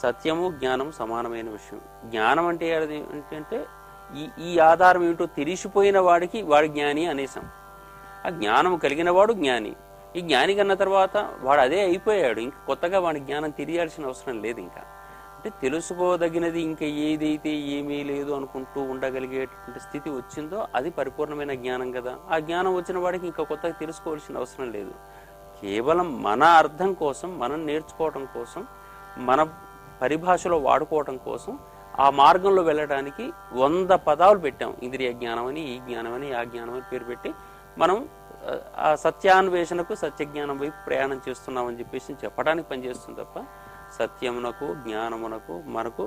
సత్యము జ్ఞానం సమానమైన విషయం. జ్ఞానం అంటే ఏంటంటే ఈ ఆధారం ఏమిటో తెలిసిపోయిన వాడి జ్ఞాని అనేసాం. ఆ జ్ఞానం కలిగిన వాడు జ్ఞాని. ఈ జ్ఞాని కన్న తర్వాత వాడు అదే అయిపోయాడు, ఇంకా కొత్తగా వాడి జ్ఞానం తెలియాల్సిన అవసరం లేదు. ఇంకా అంటే తెలుసుకోదగినది ఇంకా ఏదైతే ఏమీ లేదు అనుకుంటూ ఉండగలిగేటువంటి స్థితి వచ్చిందో అది పరిపూర్ణమైన జ్ఞానం కదా. ఆ జ్ఞానం వచ్చిన వాడికి ఇంకా కొత్తగా తెలుసుకోవాల్సిన అవసరం లేదు. కేవలం మన అర్థం కోసం, మనం నేర్చుకోవటం కోసం, మన పరిభాషలో వాడుకోవటం కోసం ఆ మార్గంలో వెళ్ళడానికి 100 పదాలు పెట్టాం. ఇంద్రియ జ్ఞానం అని, ఈ జ్ఞానం అని, ఆ జ్ఞానం అని పేరు పెట్టి మనం ఆ సత్యాన్వేషణకు, సత్యజ్ఞానం వైపు ప్రయాణం చేస్తున్నామని చెప్పేసి చెప్పడానికి పనిచేస్తుంది తప్ప సత్యమునకు, జ్ఞానమునకు మనకు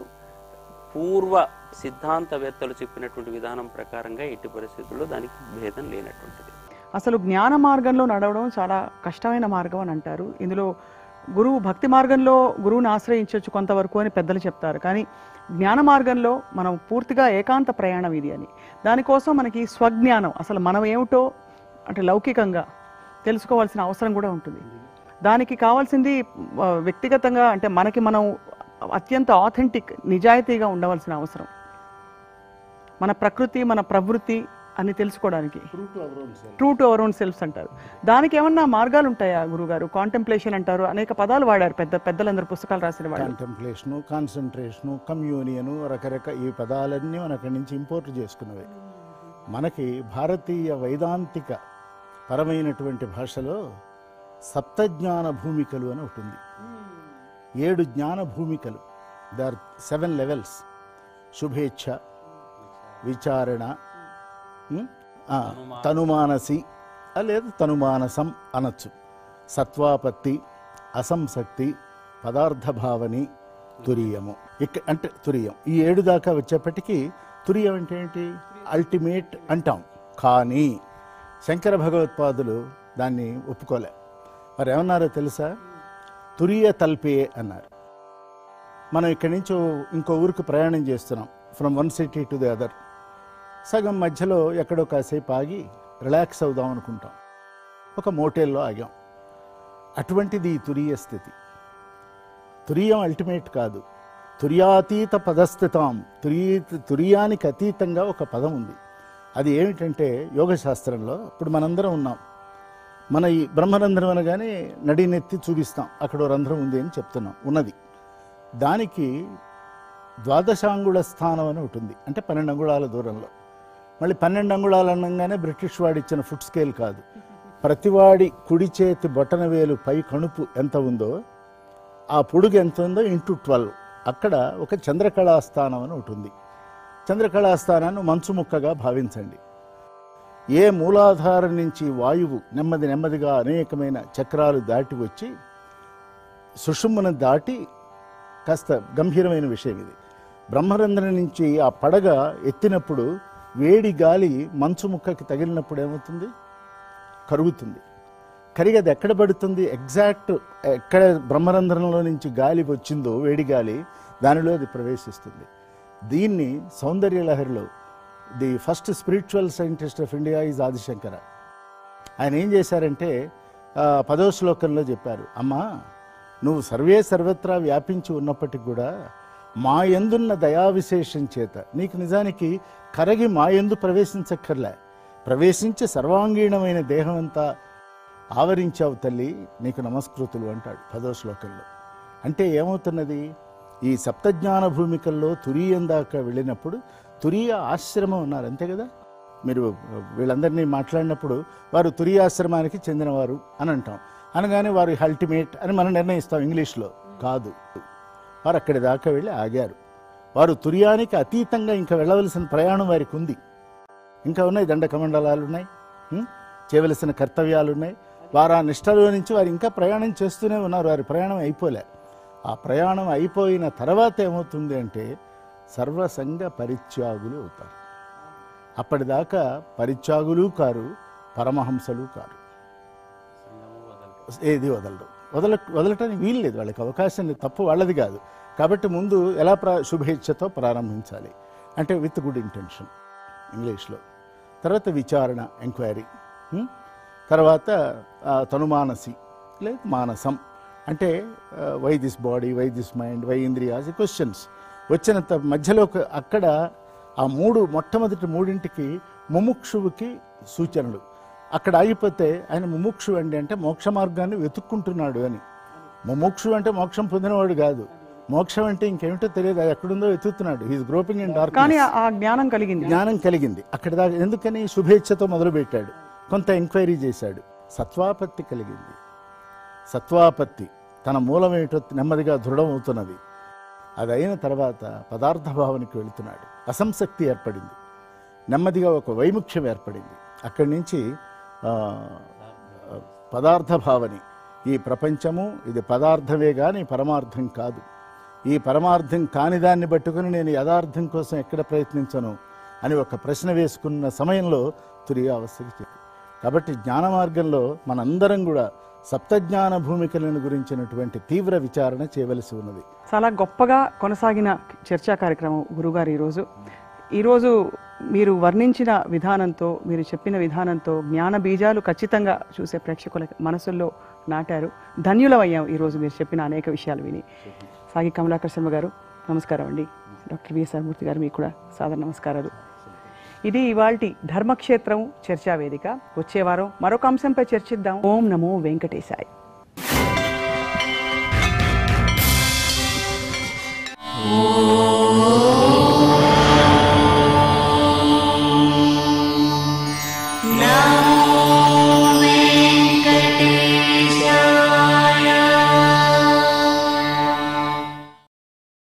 పూర్వ సిద్ధాంతవేత్తలు చెప్పినటువంటి విధానం ప్రకారంగా ఎట్టి పరిస్థితుల్లో దానికి భేదం లేనటువంటిది. అసలు జ్ఞాన మార్గంలో నడవడం చాలా కష్టమైన మార్గం అని అంటారు. ఇందులో గురువు భక్తి మార్గంలో గురువుని ఆశ్రయించవచ్చు కొంతవరకు అని పెద్దలు చెప్తారు. కానీ జ్ఞాన మార్గంలో మనం పూర్తిగా ఏకాంత ప్రయాణం ఇది అని. దానికోసం మనకి స్వజ్ఞానం, అసలు మనం ఏమిటో అంటే లౌకికంగా తెలుసుకోవాల్సిన అవసరం కూడా ఉంటుంది. దానికి కావాల్సింది వ్యక్తిగతంగా అంటే మనకి మనం అత్యంత ఆథెంటిక్, నిజాయితీగా ఉండవలసిన అవసరం. మన ప్రకృతి, మన ప్రవృత్తి అని తెలుసుకోవడానికి true to our own selfs అంటారు. దానికి ఏమన్నా మార్గాలు ఉంటాయా గురుగారు? కాంటెంప్లేషన్ అంటారు, అనేక పదాలు వాడారు పెద్దలందరూ పుస్తకాలు రాసిన వాళ్ళు. కాంటెంప్లేషను, కాన్సన్ట్రేషను, కమ్యూనియను, రకరకాల ఈ పదాలన్నీ మన అక్కడి నుంచి ఇంపోర్ట్ చేసుకున్నవే. మనకి భారతీయ వైదాంతిక పరమైనటువంటి భాషలో సప్తజ్ఞాన భూమికలు అని ఒకటి ఉంది. 7 జ్ఞాన భూమికలు. They are 7 levels. శుభేచ్ఛ, విచారణ, తనుమానసి లేదా తనుమానసం అనొచ్చు, సత్వాపత్తి, అసంసక్తి, పదార్థభావని, తురియము. అంటే తురియం ఈ 7 దాకా వచ్చేప్పటికీ తురియం అంటే ఏంటి? అల్టిమేట్ అంటాం. కానీ శంకర భగవత్పాదులు దాన్ని ఒప్పుకోలే. మరి ఏమన్నారో తెలుసా? తురియ తల్పే అన్నారు. మనం ఇక్కడి నుంచి ఇంకో ఊరికి ప్రయాణం చేస్తున్నాం, from one city to the other. సగం మధ్యలో ఎక్కడో కాసేపు ఆగి రిలాక్స్ అవుదాం అనుకుంటాం, ఒక మోటేల్లో ఆగాం. అటువంటిది ఈ తురీయ స్థితి. తురీయం అల్టిమేట్ కాదు, తుర్యాతీత పదస్థితాం, తురియానికి అతీతంగా ఒక పదం ఉంది. అది ఏమిటంటే యోగశాస్త్రంలో ఇప్పుడు మనందరం ఉన్నాం, మన ఈ బ్రహ్మరంధ్రం అనగానే నడినెత్తి చూపిస్తాం, అక్కడ రంధ్రం ఉంది అని చెప్తున్నాం, ఉన్నది. దానికి ద్వాదశాంగుళ స్థానం అని ఉంటుంది, అంటే 12 అంగుళాల దూరంలో. మళ్ళీ 12 అంగుళాలు అనగానే బ్రిటిష్ వాడు ఇచ్చిన ఫుట్ స్కేల్ కాదు, ప్రతివాడి కుడి చేతి బొటన వేలు పై కణుపు ఎంత ఉందో ఆ పొడుగు ఎంత ఉందో ఇంటూ 12, అక్కడ ఒక చంద్రకళాస్థానం అని ఒకటి ఉంది. చంద్రకళాస్థానాన్ని మంచు ముక్కగా భావించండి. ఏ మూలాధారం నుంచి వాయువు నెమ్మదిగా అనేకమైన చక్రాలు దాటి వచ్చి సుషుమ్మును దాటి, కాస్త గంభీరమైన విషయం ఇది, బ్రహ్మరంధ్రం నుంచి ఆ పడగ ఎత్తినప్పుడు వేడి గాలి మంచు ముక్కకి తగిలినప్పుడు ఏమవుతుంది? కరుగుతుంది. కరిగి అది ఎక్కడ పడుతుంది? ఎగ్జాక్ట్ ఎక్కడ బ్రహ్మరంధ్రంలో నుంచి గాలి వచ్చిందో వేడి గాలి, దానిలో అది ప్రవేశిస్తుంది. దీన్ని సౌందర్య లహరిలో the first spiritual scientist of India is Adishankara. ఆయన ఏం చేశారంటే 10వ శ్లోకంలో చెప్పారు, అమ్మా నువ్వు సర్వే సర్వత్రా వ్యాపించి ఉన్నప్పటికీ కూడా మా యందున్న దయా విశేషం చేత నీకు నిజానికి కరగి మా యందు ప్రవేశించక్కర్లే, ప్రవేశించి సర్వాంగీణమైన దేహం అంతా ఆవరించావు తల్లి, నీకు నమస్కృతులు అంటాడు 10వ శ్లోకంలో. అంటే ఏమవుతున్నది? ఈ సప్తజ్ఞాన భూమికల్లో తురీయం దాకా వెళ్ళినప్పుడు తురీయ ఆశ్రమం ఉన్నారు, అంతే కదా. మీరు వీళ్ళందరినీ మాట్లాడినప్పుడు వారు తురీయాశ్రమానికి చెందినవారు అని అంటాం, అనగానే వారు అల్టిమేట్ అని మనం నిర్ణయిస్తాం. ఇంగ్లీష్లో కాదు, వారు అక్కడి దాకా వెళ్ళి ఆగారు. వారు తురియానికి అతీతంగా ఇంకా వెళ్ళవలసిన ప్రయాణం వారికి ఉంది, ఇంకా ఉన్నాయి, దండకమండలాలు ఉన్నాయి, చేయవలసిన కర్తవ్యాలు ఉన్నాయి. వారు ఆ నిష్టలో నుంచి వారు ఇంకా ప్రయాణం చేస్తూనే ఉన్నారు, వారి ప్రయాణం అయిపోలే. ఆ ప్రయాణం అయిపోయిన తర్వాత ఏమవుతుంది అంటే సర్వసంగ పరిత్యాగులు అవుతారు. అప్పటిదాకా పరిత్యాగులు కారు, పరమహంసలు కారు, ఏది వదలరు, వదలటానికి వీలు లేదు, వాళ్ళకి అవకాశం లేదు, తప్పు వాళ్ళది కాదు. కాబట్టి ముందు ఎలా శుభేచ్ఛతో ప్రారంభించాలి అంటే విత్ గుడ్ ఇంటెన్షన్ ఇంగ్లీష్లో, తర్వాత విచారణ ఎంక్వైరీ, తర్వాత తనుమానసి లేదు మానసం, అంటే why this body, why this mind, why ఇంద్రియాస్, క్వశ్చన్స్ వచ్చిన మధ్యలో అక్కడ ఆ మొట్టమొదటి మూడింటికి ముముక్షువుకి సూచనలు. అక్కడ ఆగిపోతే ఆయన ముముక్షు అండి అంటే మోక్ష మార్గాన్ని వెతుక్కుంటున్నాడు అని. ముముక్షు అంటే మోక్షం పొందినవాడు కాదు, మోక్షం అంటే ఇంకేమిటో తెలియదు, అది ఎక్కడుందో వెతుకుతున్నాడు. He's groping in dark. కానీ ఆ జ్ఞానం కలిగింది అక్కడ దాకా. ఎందుకని? శుభేచ్ఛతో మొదలుపెట్టాడు, కొంత ఎంక్వైరీ చేశాడు, సత్వాపత్తి కలిగింది. సత్వాపత్తి తన మూలమేటో నెమ్మదిగా దృఢమవుతున్నది. అది అయిన తర్వాత పదార్థ భావనకి వెళుతున్నాడు, అసంశక్తి ఏర్పడింది, నెమ్మదిగా ఒక వైముఖ్యం ఏర్పడింది. అక్కడి నుంచి పదార్థ భావని, ఈ ప్రపంచము ఇది పదార్థమే కానీ పరమార్థం కాదు, ఈ పరమార్థం కాని దాన్ని పట్టుకుని నేను యథార్థం కోసం ఎక్కడ ప్రయత్నించను అని ఒక ప్రశ్న వేసుకున్న సమయంలో తురియావస్థకి చెప్పి. కాబట్టి జ్ఞాన మార్గంలో మనందరం కూడా సప్తజ్ఞాన భూమికలను గురించినటువంటి తీవ్ర విచారణ చేయవలసి ఉన్నది. చాలా గొప్పగా కొనసాగిన చర్చా కార్యక్రమం గురుగారు. ఈరోజు మీరు వర్ణించిన విధానంతో, మీరు చెప్పిన విధానంతో జ్ఞాన బీజాలు ఖచ్చితంగా చూసే ప్రేక్షకుల మనసుల్లో నాటారు. ధన్యులమయ్యాం ఈరోజు మీరు చెప్పిన అనేక విషయాలు విని. సాగి కమలాకర్ శర్మ గారు నమస్కారం అండి. డాక్టర్ విఎస్ఆర్ మూర్తి గారు మీకు కూడా సాదర నమస్కారాలు. ఇది ఇవాల్టి ధర్మక్షేత్రం చర్చా వేదిక. వచ్చే వారం మరొక అంశంపై చర్చిద్దాం. ఓం నమో వెంకటేశాయ. ఓం